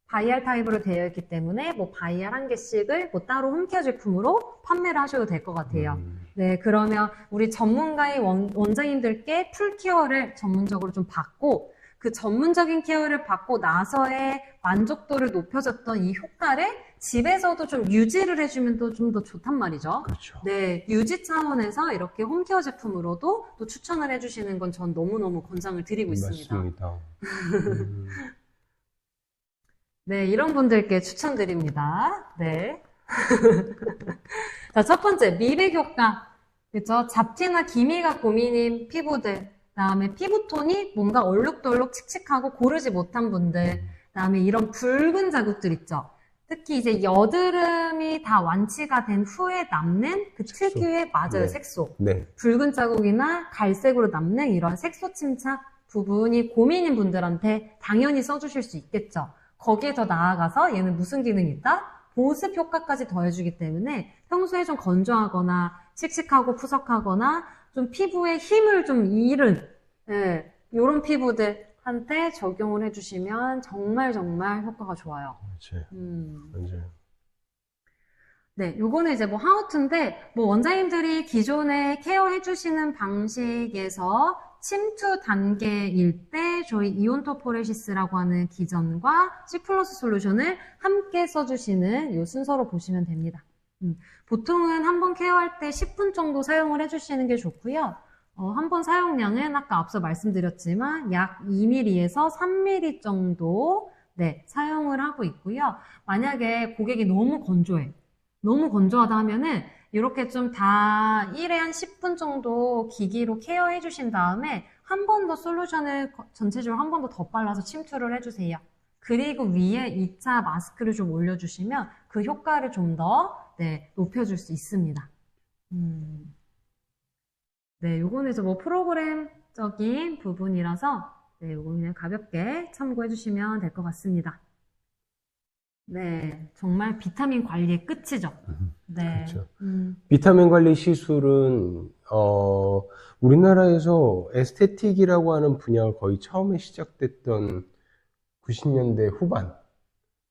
바이알 타입으로 되어 있기 때문에 뭐 바이알 한 개씩을 뭐 따로 홈케어 제품으로 판매를 하셔도 될 것 같아요. 네, 그러면 우리 전문가의 원장님들께 풀케어를 전문적으로 좀 받고 그 전문적인 케어를 받고 나서의 만족도를 높여줬던 이 효과를 집에서도 좀 유지를 해주면 또 좀 더 좋단 말이죠. 그렇죠. 네, 유지 차원에서 이렇게 홈케어 제품으로도 또 추천을 해주시는 건 전 너무너무 권장을 드리고 있습니다. 맞습니다. 네, 이런 분들께 추천드립니다. 네. 자, 첫 번째, 미백 효과. 그죠? 잡티나 기미가 고민인 피부들. 그다음에 피부톤이 뭔가 얼룩덜룩 칙칙하고 고르지 못한 분들. 그다음에 이런 붉은 자국들 있죠. 특히 이제 여드름이 다 완치가 된 후에 남는 그 색소. 특유의, 맞아요, 네. 색소. 네. 붉은 자국이나 갈색으로 남는 이런 색소 침착 부분이 고민인 분들한테 당연히 써주실 수 있겠죠. 거기에 더 나아가서 얘는 무슨 기능이 있다? 보습 효과까지 더해주기 때문에 평소에 좀 건조하거나 칙칙하고 푸석하거나 좀 피부에 힘을 좀 잃은 이런 피부들한테 적용을 해주시면 정말 정말 효과가 좋아요. 맞아요. 맞아요. 네, 요거는 이제 뭐 하우트인데 뭐 원장님들이 기존에 케어해주시는 방식에서 침투 단계일 때 저희 이온토포레시스라고 하는 기전과 C 플러스 솔루션을 함께 써주시는 이 순서로 보시면 됩니다. 보통은 한 번 케어할 때 10분 정도 사용을 해주시는 게 좋고요. 한 번 사용량은 아까 앞서 말씀드렸지만 약 2mm에서 3mm 정도 네, 사용을 하고 있고요. 만약에 고객이 너무 건조해. 너무 건조하다 하면은 이렇게 좀 다 1회 한 10분 정도 기기로 케어해 주신 다음에 한 번 더 솔루션을 전체적으로 한 번 더 발라서 침투를 해주세요. 그리고 위에 2차 마스크를 좀 올려주시면 그 효과를 좀 더 네, 높여줄 수 있습니다. 네, 요거는 이제 뭐 프로그램적인 부분이라서 네, 요거 그냥 가볍게 참고해 주시면 될 것 같습니다. 네, 정말 비타민 관리의 끝이죠. 네. 그렇죠. 비타민 관리 시술은 우리나라에서 에스테틱이라고 하는 분야가 거의 처음에 시작됐던 90년대 후반,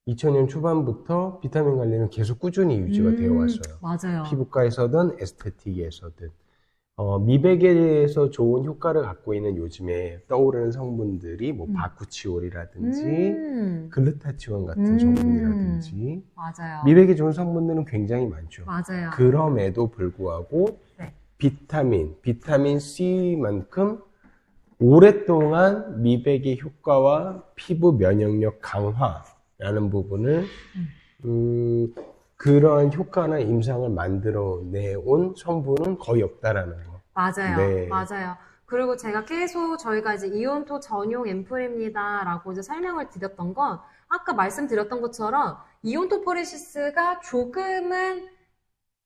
2000년 초반부터 비타민 관리는 계속 꾸준히 유지가 되어 왔어요. 맞아요. 피부과에서든 에스테틱에서든. 미백에서 좋은 효과를 갖고 있는 요즘에 떠오르는 성분들이 뭐 바쿠치올이라든지 글루타치온 같은 성분이라든지 맞아요. 미백에 좋은 성분들은 굉장히 많죠. 맞아요. 그럼에도 불구하고 네. 비타민 C만큼 오랫동안 미백의 효과와 피부 면역력 강화라는 부분을 그러한 효과나 임상을 만들어내온 성분은 거의 없다라는 거. 맞아요. 네. 맞아요. 그리고 제가 계속 저희가 이제 이온토 전용 앰플입니다 라고 이제 설명을 드렸던 건 아까 말씀드렸던 것처럼 이온토 포레시스가 조금은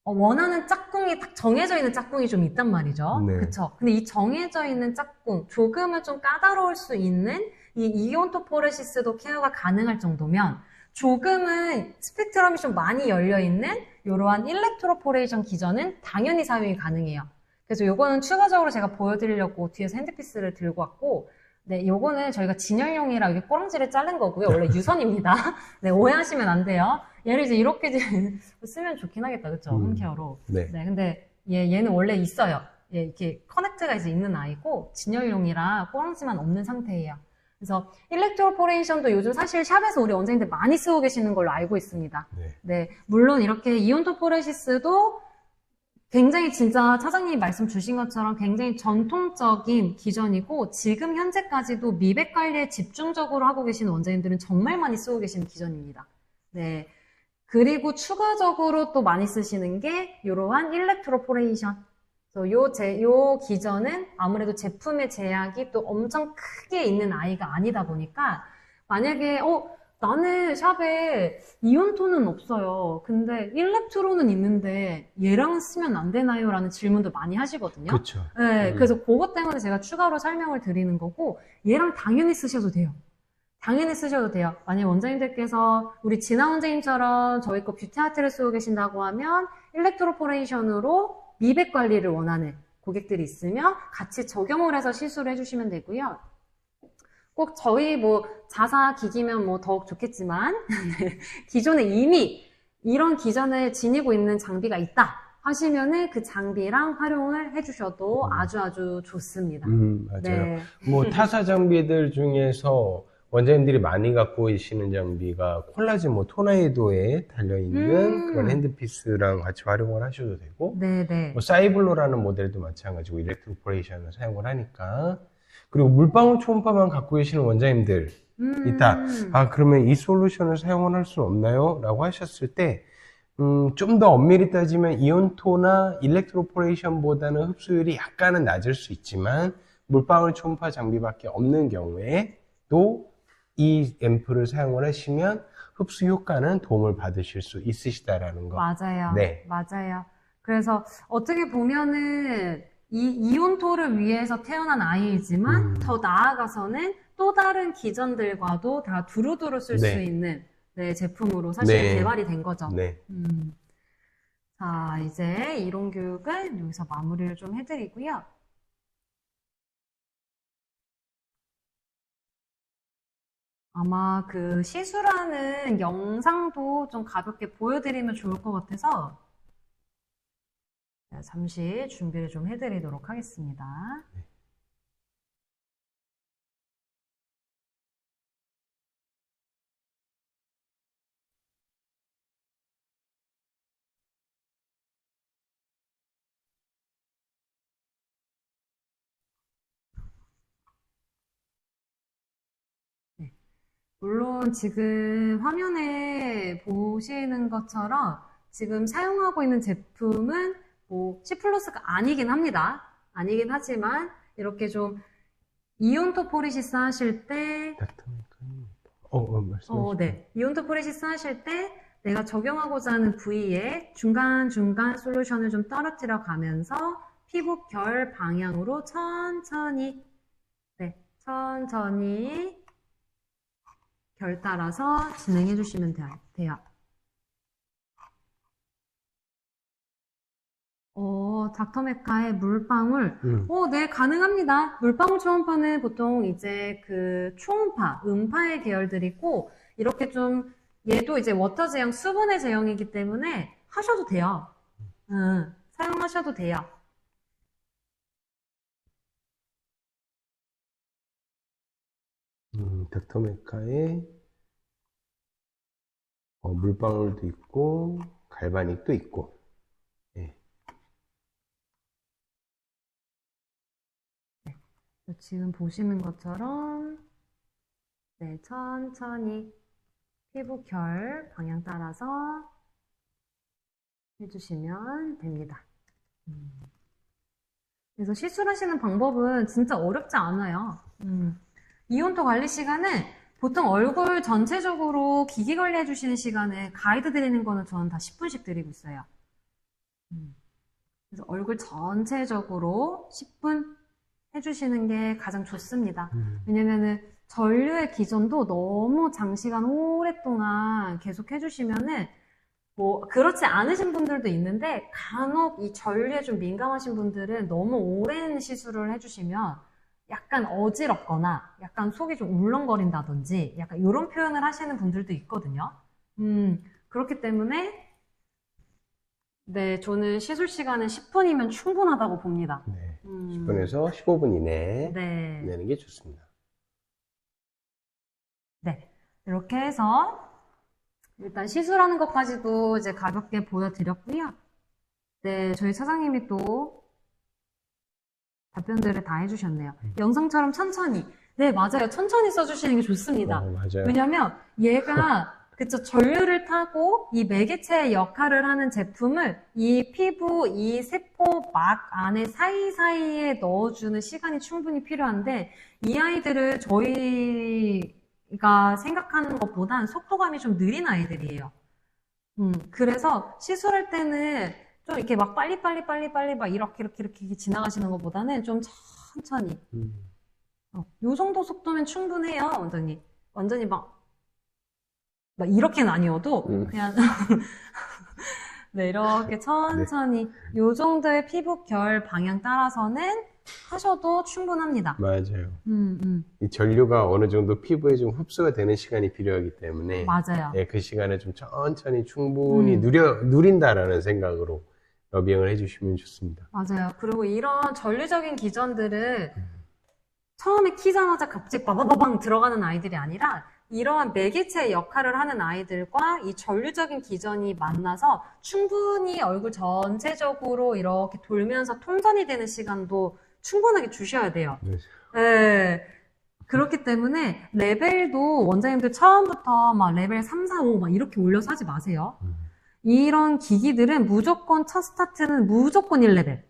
원하는 짝꿍이 딱 정해져 있는 짝꿍이 좀 있단 말이죠. 네. 그쵸? 근데 이 정해져 있는 짝꿍, 조금은 좀 까다로울 수 있는 이 이온토포레시스도 케어가 가능할 정도면 조금은 스펙트럼이 좀 많이 열려있는 이러한 일렉트로포레이션 기전은 당연히 사용이 가능해요. 그래서 요거는 추가적으로 제가 보여드리려고 뒤에서 핸드피스를 들고 왔고, 네, 요거는 저희가 진열용이라 여기 꼬랑지를 자른 거고요. 원래 유선입니다. 네, 오해하시면 안 돼요. 얘를 이제 이렇게 쓰면 좋긴 하겠다. 그쵸? 홈케어로. 네. 네, 근데 얘는 원래 있어요. 예, 이렇게 커넥트가 이제 있는 아이고, 진열용이라 꼬랑지만 없는 상태예요. 그래서 일렉트로포레이션도 요즘 사실 샵에서 우리 원장님들 많이 쓰고 계시는 걸로 알고 있습니다. 네. 네, 물론 이렇게 이온토포레시스도 굉장히 진짜 차장님이 말씀 주신 것처럼 굉장히 전통적인 기전이고 지금 현재까지도 미백 관리에 집중적으로 하고 계시는 원장님들은 정말 많이 쓰고 계시는 기전입니다. 네. 그리고 추가적으로 또 많이 쓰시는 게 이러한 일렉트로포레이션. 요 기전은 아무래도 제품의 제약이 또 엄청 크게 있는 아이가 아니다 보니까 만약에 나는 샵에 이온토는 없어요. 근데 일렉트로는 있는데 얘랑은 쓰면 안 되나요? 라는 질문도 많이 하시거든요. 그렇죠. 네, 그래서 그것 때문에 제가 추가로 설명을 드리는 거고 얘랑 당연히 쓰셔도 돼요. 당연히 쓰셔도 돼요. 만약 원장님들께서 우리 진아 원장님처럼 저희 거 뷰티아트를 쓰고 계신다고 하면 일렉트로포레이션으로 미백 관리를 원하는 고객들이 있으면 같이 적용을 해서 시술을 해주시면 되고요. 꼭 저희 자사 기기면 더욱 좋겠지만 기존에 이미 이런 기전을 지니고 있는 장비가 있다 하시면은 그 장비랑 활용을 해주셔도 아주 좋습니다. 맞아요. 네. 타사 장비들 중에서 원장님들이 많이 갖고 계시는 장비가 콜라겐 토나이도에 달려있는 그런 핸드피스랑 같이 활용을 하셔도 되고, 네네. 사이블로라는 모델도 마찬가지고 일렉트로포레이션을 사용을 하니까. 그리고 물방울 초음파만 갖고 계시는 원장님들 있다. 그러면 이 솔루션을 사용을 할 수는 없나요? 라고 하셨을 때 좀 더 엄밀히 따지면 이온토나 일렉트로포레이션보다는 흡수율이 약간은 낮을 수 있지만 물방울 초음파 장비밖에 없는 경우에 또 이 앰플을 사용을 하시면 흡수 효과는 도움을 받으실 수 있으시다라는 거. 맞아요. 네. 맞아요. 그래서 어떻게 보면은 이 이온토를 위해서 태어난 아이이지만 더 나아가서는 또 다른 기전들과도 다 두루두루 쓸 수 네. 있는 제품으로 사실 네. 개발이 된 거죠. 네. 자, 이제 이론 교육은 여기서 마무리를 좀 해드리고요. 아마 그 시술하는 영상도 좀 가볍게 보여드리면 좋을 것 같아서 잠시 준비를 좀 해드리도록 하겠습니다. 물론 지금 화면에 보시는 것처럼 지금 사용하고 있는 제품은 C 플러스가 아니긴 합니다. 아니긴 하지만 이렇게 좀 이온토포리시스 하실 때 말씀하시죠. 네. 이온토포리시스 하실 때 내가 적용하고자 하는 부위에 중간중간 솔루션을 좀 떨어뜨려 가면서 피부 결 방향으로 천천히 결 따라서 진행해 주시면 돼요. 닥터메카의 물방울. 네, 가능합니다. 물방울 초음파는 보통 이제 그 초음파, 음파의 계열들이고, 이렇게 좀, 얘도 이제 워터 제형, 수분의 제형이기 때문에 하셔도 돼요. 사용하셔도 돼요. 닥터메카에 물방울도 있고 갈바닉도 있고. 지금 보시는 것처럼 천천히 피부 결 방향 따라서 해주시면 됩니다. 그래서 시술하시는 방법은 진짜 어렵지 않아요. 이온토 관리 시간은 보통 얼굴 전체적으로 기기 관리해 주시는 시간에 가이드 드리는 거는 저는 다 10분씩 드리고 있어요. 그래서 얼굴 전체적으로 10분 해주시는 게 가장 좋습니다. 왜냐면은 전류의 기전도 너무 장시간 오랫동안 계속 해주시면은 뭐 그렇지 않으신 분들도 있는데 간혹 이 전류에 좀 민감하신 분들은 너무 오랜 시술을 해주시면 약간 어지럽거나 약간 속이 좀 울렁거린다든지 약간 이런 표현을 하시는 분들도 있거든요. 그렇기 때문에 네, 저는 시술 시간은 10분이면 충분하다고 봅니다. 네, 10분에서 15분 이내에 네. 내는 게 좋습니다. 네, 이렇게 해서 일단 시술하는 것까지도 이제 가볍게 보여드렸고요. 네, 저희 사장님이 또 답변들을 다 해주셨네요. 영상처럼 천천히. 네, 맞아요. 천천히 써주시는 게 좋습니다. 맞아요. 왜냐면 얘가 그쵸, 전류를 타고 이 매개체의 역할을 하는 제품을 이 피부, 이 세포 막 안에 사이사이에 넣어주는 시간이 충분히 필요한데 이 아이들을 저희가 생각하는 것보단 속도감이 좀 느린 아이들이에요. 그래서 시술할 때는 좀 이렇게 막 빨리 막 이렇게 지나가시는 것보다는 좀 천천히. 요 정도 속도면 충분해요, 원장님. 완전히 막 이렇게는 아니어도 그냥 네, 이렇게 천천히 요 정도의 피부 결 방향 따라서는 하셔도 충분합니다. 맞아요. 이 전류가 어느 정도 피부에 좀 흡수가 되는 시간이 필요하기 때문에 맞아요. 네, 그 시간을 좀 천천히 충분히 누린다라는 생각으로 러빙을 해주시면 좋습니다. 맞아요. 그리고 이런 전류적인 기전들은 처음에 키자마자 갑자기 빠바바방 들어가는 아이들이 아니라 이러한 매개체의 역할을 하는 아이들과 이 전류적인 기전이 만나서 충분히 얼굴 전체적으로 이렇게 돌면서 통전이 되는 시간도 충분하게 주셔야 돼요. 네. 그렇기 때문에 레벨도 원장님들 처음부터 막 레벨 3, 4, 5 막 이렇게 올려서 하지 마세요. 이런 기기들은 무조건 첫 스타트는 무조건 1레벨.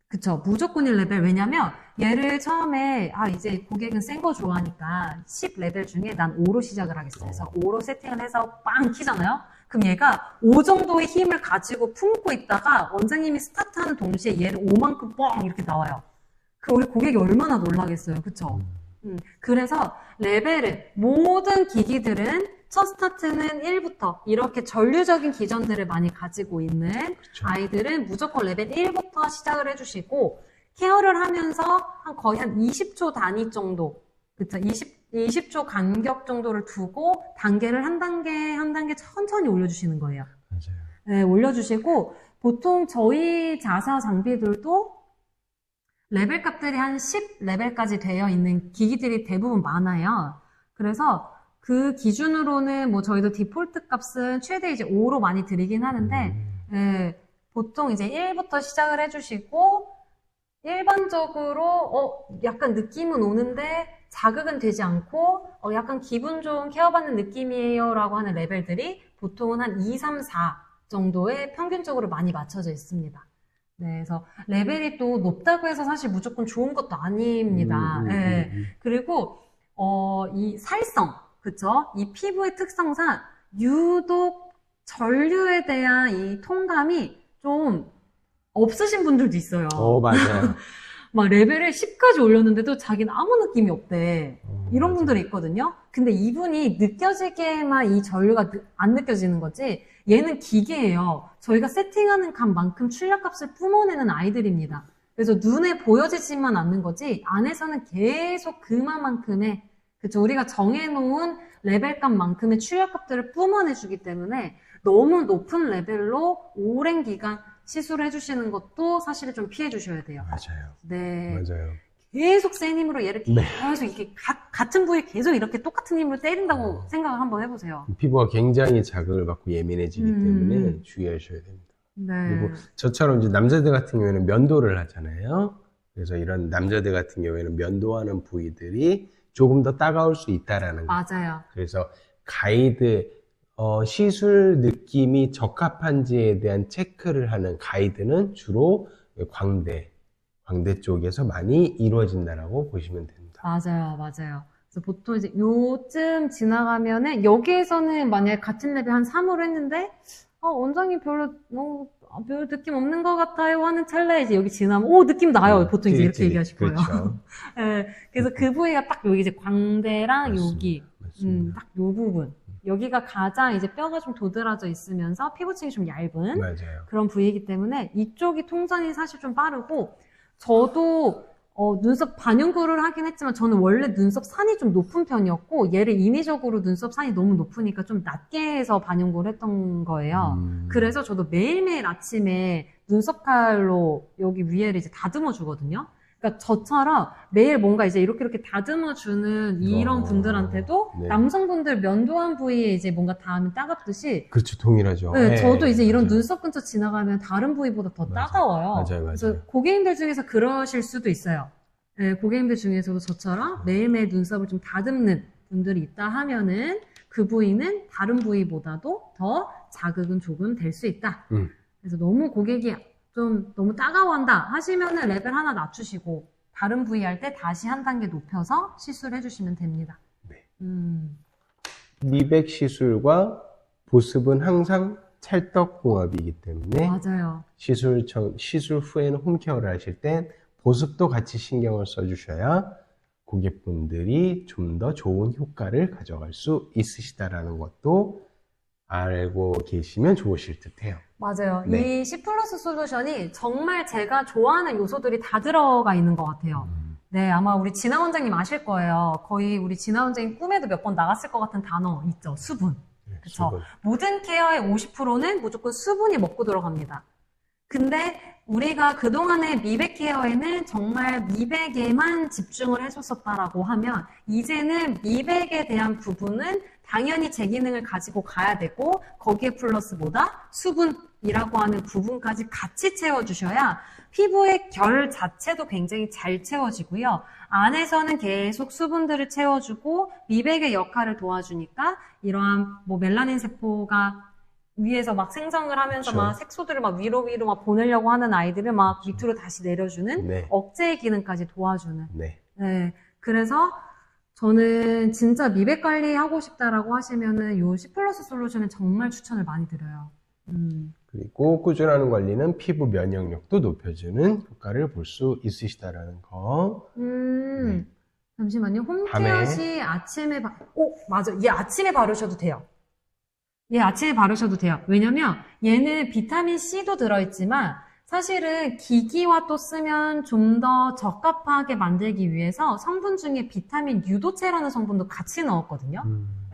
그쵸. 무조건 1레벨. 왜냐면 얘를 처음에 이제 고객은 센 거 좋아하니까 10레벨 중에 난 5로 시작을 하겠어. 그래서 5로 세팅을 해서 빵 키잖아요. 그럼 얘가 5 정도의 힘을 가지고 품고 있다가 원장님이 스타트하는 동시에 얘를 5만큼 뻥 이렇게 나와요. 그 우리 고객이 얼마나 놀라겠어요. 그쵸. 그래서 레벨을 모든 기기들은 첫 스타트는 1부터 이렇게 전류적인 기전들을 많이 가지고 있는 아이들은 무조건 레벨 1부터 시작을 해주시고 케어를 하면서 거의 한 20초 단위 정도, 그쵸? 20초 간격 정도를 두고 단계를 한 단계 천천히 올려주시는 거예요. 맞아요. 네, 올려주시고 보통 저희 자사 장비들도 레벨 값들이 한 10레벨까지 되어 있는 기기들이 대부분 많아요. 그래서 그 기준으로는 뭐 저희도 디폴트 값은 최대 이제 5로 많이 드리긴 하는데, 보통 이제 1부터 시작을 해주시고, 일반적으로, 약간 느낌은 오는데 자극은 되지 않고, 약간 기분 좋은 케어받는 느낌이에요 라고 하는 레벨들이 보통은 한 2, 3, 4 정도에 평균적으로 많이 맞춰져 있습니다. 네, 그래서 레벨이 또 높다고 해서 사실 무조건 좋은 것도 아닙니다. 네. 그리고, 이 살성, 그쵸? 이 피부의 특성상 유독 전류에 대한 이 통감이 좀 없으신 분들도 있어요. 맞아요. 막 레벨을 10까지 올렸는데도 자기는 아무 느낌이 없대. 이런 분들이 있거든요. 근데 이분이 느껴지게만 이 전류가 안 느껴지는 거지 얘는 기계예요. 저희가 세팅하는 값만큼 출력값을 뿜어내는 아이들입니다. 그래서 눈에 보여지지만 않는 거지 안에서는 계속 그만큼의 그쵸. 우리가 정해놓은 레벨값만큼의 출력값들을 뿜어내주기 때문에 너무 높은 레벨로 오랜 기간 시술을 해주시는 것도 사실은 좀 피해주셔야 돼요. 맞아요. 네. 맞아요. 계속 센 힘으로 얘를 계속 이렇게 같은 부위 계속 이렇게 똑같은 힘으로 때린다고 생각을 한번 해보세요. 피부가 굉장히 자극을 받고 예민해지기 때문에 주의하셔야 됩니다. 네. 그리고 저처럼 이제 남자들 같은 경우에는 면도를 하잖아요. 그래서 이런 남자들 같은 경우에는 면도하는 부위들이 조금 더 따가울 수 있다라는 거. 맞아요. 그래서 가이드, 시술 느낌이 적합한지에 대한 체크를 하는 가이드는 주로 광대 쪽에서 많이 이루어진다라고 보시면 됩니다. 맞아요. 그래서 보통 이제 요쯤 지나가면은 여기에서는 만약에 같은 레벨 한 3으로 했는데 원장님 별로 별 느낌 없는 것 같아요 하는 찰나에 이제 여기 지나면 오 느낌 나요. 보통 이제 이렇게 얘기하실 거예요. 그렇죠. 네, 그래서 그 부위가 딱 여기 이제 광대랑 맞습니다. 여기 맞습니다. 딱 요 부분 여기가 가장 이제 뼈가 좀 도드라져 있으면서 피부층이 좀 얇은 맞아요. 그런 부위이기 때문에 이쪽이 통전이 사실 좀 빠르고 저도 눈썹 반영구를 하긴 했지만 저는 원래 눈썹 산이 좀 높은 편이었고 얘를 인위적으로 눈썹 산이 너무 높으니까 좀 낮게 해서 반영구를 했던 거예요. 그래서 저도 매일매일 아침에 눈썹 칼로 여기 위에를 이제 다듬어 주거든요. 그러니까 저처럼 매일 뭔가 이제 이렇게 다듬어 주는 이런 분들한테도 네. 남성분들 면도한 부위에 이제 뭔가 닿으면 따갑듯이 그렇죠. 동일하죠. 네, 네, 저도 이제 이런 맞아요. 눈썹 근처 지나가면 다른 부위보다 더 맞아요. 따가워요. 맞아요. 그래서 고객님들 중에서 그러실 수도 있어요. 네, 고객님들 중에서도 저처럼 매일매일 눈썹을 좀 다듬는 분들이 있다 하면은 그 부위는 다른 부위보다도 더 자극은 조금 될 수 있다. 그래서 너무 고객이 좀 너무 따가워한다 하시면은 레벨 하나 낮추시고 다른 부위 할 때 다시 한 단계 높여서 시술해 주시면 됩니다. 네. 미백 시술과 보습은 항상 찰떡궁합이기 때문에 맞아요. 시술 후에는 홈케어를 하실 땐 보습도 같이 신경을 써주셔야 고객분들이 좀 더 좋은 효과를 가져갈 수 있으시다라는 것도 알고 계시면 좋으실 듯해요. 맞아요. 네. 이 C 플러스 솔루션이 정말 제가 좋아하는 요소들이 다 들어가 있는 것 같아요. 네, 아마 우리 진아 원장님 아실 거예요. 거의 우리 진아 원장님 꿈에도 몇 번 나갔을 것 같은 단어 있죠. 수분. 그쵸? 수분. 모든 케어의 50%는 무조건 수분이 먹고 들어갑니다. 근데 우리가 그동안의 미백 케어에는 정말 미백에만 집중을 해줬었다라고 하면 이제는 미백에 대한 부분은 당연히 제 기능을 가지고 가야 되고 거기에 플러스 뭐다? 수분이라고 하는 부분까지 같이 채워주셔야 피부의 결 자체도 굉장히 잘 채워지고요. 안에서는 계속 수분들을 채워주고 미백의 역할을 도와주니까 이러한 뭐 멜라닌 세포가 위에서 막 생성을 하면서 그렇죠. 막 색소들을 막 위로 막 보내려고 하는 아이들을 막 밑으로 다시 내려주는 네. 억제의 기능까지 도와주는. 네. 네. 그래서 저는 진짜 미백 관리 하고 싶다라고 하시면은 요 C 플러스 솔루션은 정말 추천을 많이 드려요. 그리고 꾸준한 관리는 피부 면역력도 높여주는 효과를 볼 수 있으시다라는 거. 네. 잠시만요. 밤에. 홈케어 시 아침에 맞아. 얘 아침에 바르셔도 돼요. 얘 아침에 바르셔도 돼요. 왜냐면 얘는 비타민 C도 들어있지만 사실은 기기와 또 쓰면 좀 더 적합하게 만들기 위해서 성분 중에 비타민 유도체라는 성분도 같이 넣었거든요.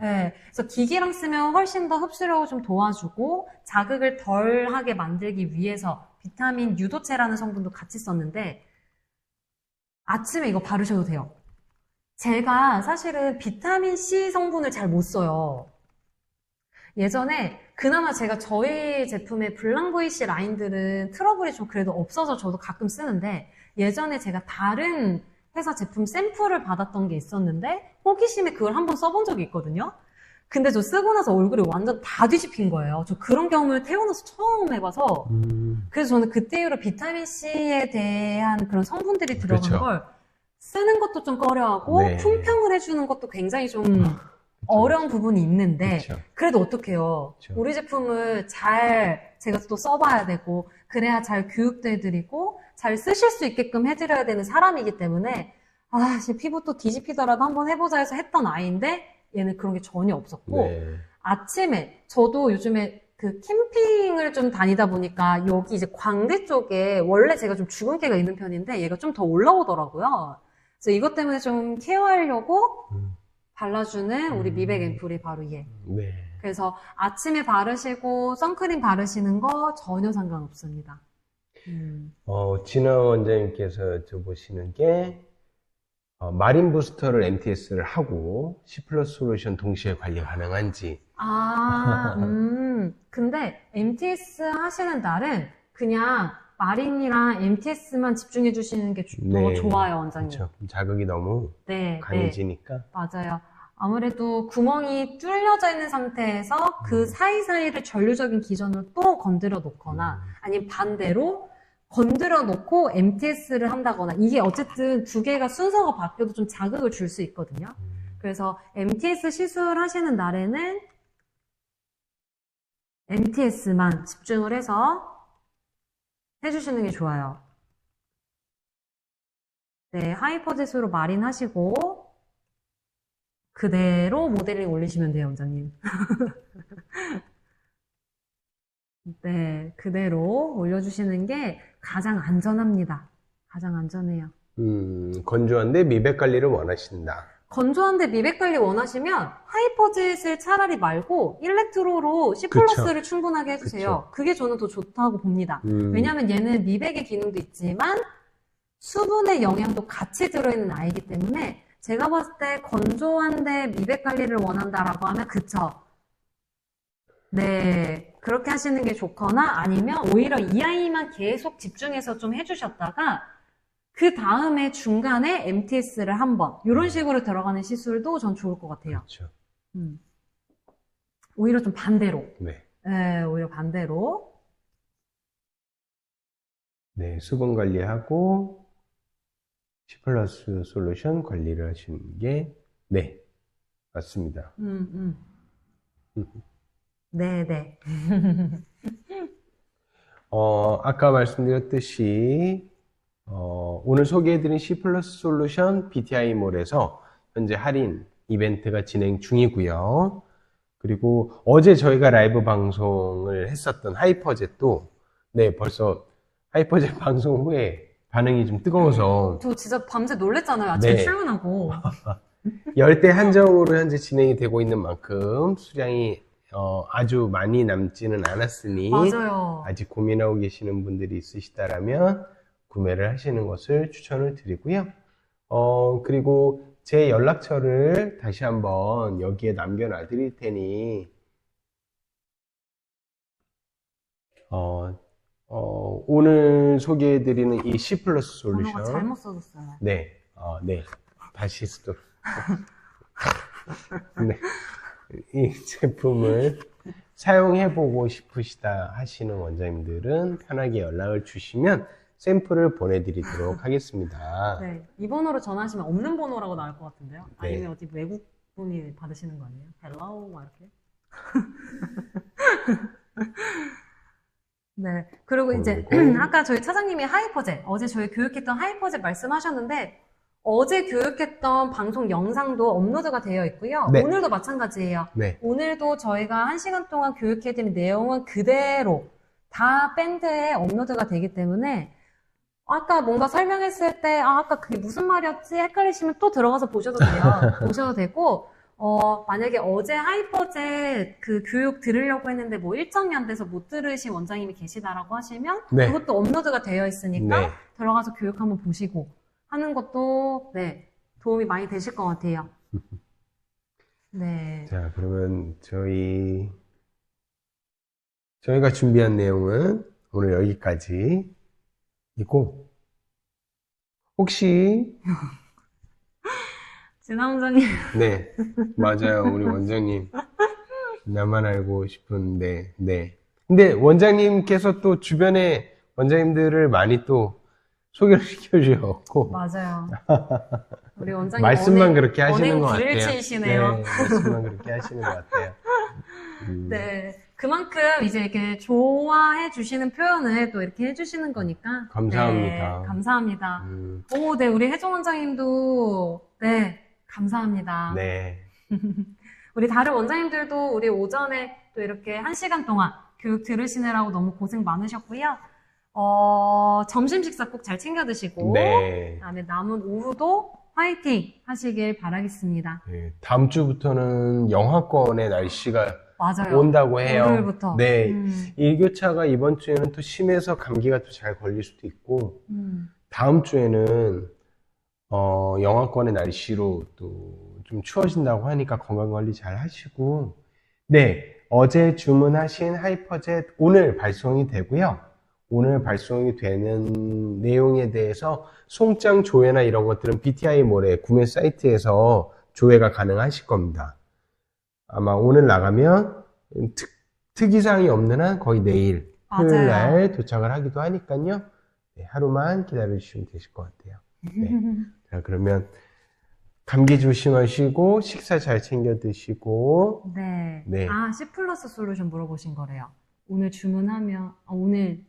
네, 그래서 기기랑 쓰면 훨씬 더 흡수력을 좀 도와주고 자극을 덜 하게 만들기 위해서 비타민 유도체라는 성분도 같이 썼는데 아침에 이거 바르셔도 돼요. 제가 사실은 비타민 C 성분을 잘 못 써요. 예전에 그나마 제가 저희 제품의 블랑보이시 라인들은 트러블이 좀 그래도 없어서 저도 가끔 쓰는데 예전에 제가 다른 회사 제품 샘플을 받았던 게 있었는데 호기심에 그걸 한번 써본 적이 있거든요. 근데 저 쓰고 나서 얼굴이 완전 다 뒤집힌 거예요. 저 그런 경험을 태어나서 처음 해봐서 그래서 저는 그때 이후로 비타민C에 대한 그런 성분들이 들어간 그렇죠. 걸 쓰는 것도 좀 꺼려하고 네. 품평을 해주는 것도 굉장히 좀 어려운 부분이 있는데 그쵸. 그래도 어떡해요. 그쵸. 우리 제품을 잘 제가 또 써봐야 되고 그래야 잘 교육도 해드리고 잘 쓰실 수 있게끔 해드려야 되는 사람이기 때문에 아, 피부 또 뒤집히더라도 한번 해보자 해서 했던 아이인데 얘는 그런 게 전혀 없었고 네. 아침에 저도 요즘에 그 캠핑을 좀 다니다 보니까 여기 이제 광대 쪽에 원래 제가 좀 주근깨가 있는 편인데 얘가 좀 더 올라오더라고요. 그래서 이것 때문에 좀 케어하려고 발라주는 우리 미백 앰플이 바로 얘. 네. 그래서 아침에 바르시고 선크림 바르시는 거 전혀 상관없습니다. 진아 원장님께서 여쭤보시는 게 마린 부스터를 MTS를 하고 C 플러스 솔루션 동시에 관리 가능한지. 근데 MTS 하시는 날은 그냥 마린이랑 MTS만 집중해 주시는 게 더 좋아요, 원장님. 그렇죠. 자극이 너무 강해지니까. 네, 맞아요. 아무래도 구멍이 뚫려져 있는 상태에서 그 사이사이를 전류적인 기전으로 또 건드려 놓거나 아니면 반대로 건드려 놓고 MTS를 한다거나 이게 어쨌든 두 개가 순서가 바뀌어도 좀 자극을 줄 수 있거든요. 그래서 MTS 시술하시는 날에는 MTS만 집중을 해서 해주시는 게 좋아요. 네, 하이퍼젯으로 마린하시고 그대로 모델링 올리시면 돼요, 원장님. 네, 그대로 올려주시는 게 가장 안전합니다. 가장 안전해요. 건조한데 미백 관리를 원하신다. 건조한데 미백 관리 원하시면 하이퍼젯을 차라리 말고 일렉트로로 C 그쵸. 플러스를 충분하게 해주세요. 그게 저는 더 좋다고 봅니다. 왜냐면 얘는 미백의 기능도 있지만 수분의 영양도 같이 들어있는 아이기 때문에 제가 봤을 때 건조한데 미백 관리를 원한다라고 하면 그쵸. 네, 그렇게 하시는 게 좋거나 아니면 오히려 이 아이만 계속 집중해서 좀 해주셨다가 그 다음에 중간에 MTS를 한번 이런 식으로 들어가는 시술도 전 좋을 것 같아요. 그렇죠. 오히려 좀 반대로. 네. 네, 오히려 반대로. 네, 수분 관리하고 C 플러스 솔루션 관리를 하시는 게, 네, 맞습니다. 네, 네. 아까 말씀드렸듯이, 오늘 소개해드린 C 플러스 솔루션 BTI몰에서 현재 할인 이벤트가 진행 중이고요. 그리고 어제 저희가 라이브 방송을 했었던 하이퍼젯도, 네, 벌써 하이퍼젯 방송 후에 반응이 좀 뜨거워서 저 진짜 밤새 놀랬잖아요. 아침에 네. 출근하고. 열대 한정으로 현재 진행이 되고 있는 만큼 수량이 아주 많이 남지는 않았으니 맞아요. 아직 고민하고 계시는 분들이 있으시다라면 구매를 하시는 것을 추천을 드리고요. 그리고 제 연락처를 다시 한번 여기에 남겨놔 드릴 테니 오늘 소개해드리는 이 C 플러스 번호가 솔루션 잘못 써졌어요. 네, 네, 다시 스톱. 네, 이 제품을 사용해보고 싶으시다 하시는 원장님들은 편하게 연락을 주시면 샘플을 보내드리도록 하겠습니다. 네, 이 번호로 전화하시면 없는 번호라고 나올 것 같은데요. 네. 아니면 어디 외국 분이 받으시는 거 아니에요? 헬로우 막 이렇게. 네. 그리고 이제 아까 저희 차장님이 하이퍼젯, 어제 저희 교육했던 하이퍼젯 말씀하셨는데 어제 교육했던 방송 영상도 업로드가 되어 있고요. 네. 오늘도 마찬가지예요. 네, 오늘도 저희가 1시간 동안 교육해드린 내용은 그대로 다 밴드에 업로드가 되기 때문에 아까 뭔가 설명했을 때 아까 그게 무슨 말이었지? 헷갈리시면 또 들어가서 보셔도 돼요. 보셔도 되고 만약에 어제 하이퍼젯 그 교육 들으려고 했는데 뭐 일정이 안 돼서 못 들으신 원장님이 계시다라고 하시면 네. 그것도 업로드가 되어 있으니까 네. 들어가서 교육 한번 보시고 하는 것도 네, 도움이 많이 되실 것 같아요. 네. 자, 그러면 저희가 준비한 내용은 오늘 여기까지이고, 혹시, 진아 원장님. 네, 맞아요. 우리 원장님. 나만 알고 싶은데, 네. 근데 원장님께서 또 주변에 원장님들을 많이 또 소개를 시켜주셨고, 맞아요. 우리 원장님 말씀만 그렇게 하시는 언행 것 같아요. 불일치이시네요. 네, 말씀만 그렇게 하시는 것 같아요. 네. 그만큼 이제 이렇게 좋아해 주시는 표현을 또 이렇게 해주시는 거니까. 감사합니다. 네, 감사합니다. 오, 네. 우리 혜정 원장님도, 네. 감사합니다. 네. 우리 다른 원장님들도 우리 오전에 또 이렇게 1시간 동안 교육 들으시느라고 너무 고생 많으셨고요. 점심 식사 꼭 잘 챙겨 드시고. 네. 그다음에 남은 오후도 화이팅 하시길 바라겠습니다. 네, 다음 주부터는 영하권의 날씨가 맞아요. 온다고 해요. 월요일부터. 네. 일교차가 이번 주에는 또 심해서 감기가 또 잘 걸릴 수도 있고, 다음 주에는, 영하권의 날씨로 또 좀 추워진다고 하니까 건강관리 잘 하시고, 네. 어제 주문하신 하이퍼젯 오늘 발송이 되고요. 오늘 발송이 되는 내용에 대해서 송장 조회나 이런 것들은 BTI몰의 구매 사이트에서 조회가 가능하실 겁니다. 아마 오늘 나가면 특이사항이 없는 한 거의 내일 토요일 날 도착을 하기도 하니까요. 네, 하루만 기다려주시면 되실 것 같아요. 네. 자, 그러면 감기 조심하시고 식사 잘 챙겨 드시고 네. 네. 아, C 플러스 솔루션 물어보신 거래요. 오늘 주문하면, 오늘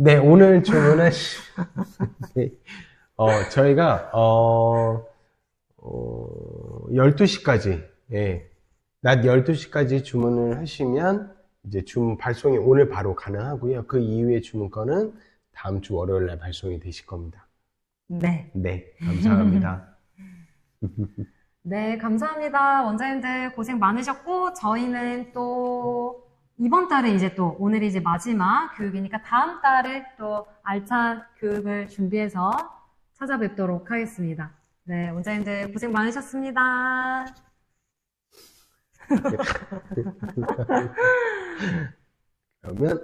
네, 오늘 주문은 저희가 12시까지 낮 12시까지 주문을 하시면 이제 주문 발송이 오늘 바로 가능하고요. 그 이후에 주문건은 다음 주 월요일 날 발송이 되실 겁니다. 네. 네, 감사합니다. 네, 감사합니다. 원장님들 고생 많으셨고, 저희는 또 이번 달에 이제 또 오늘이 이제 마지막 교육이니까 다음 달에 또 알찬 교육을 준비해서 찾아뵙도록 하겠습니다. 네, 원장님들 고생 많으셨습니다. 그러면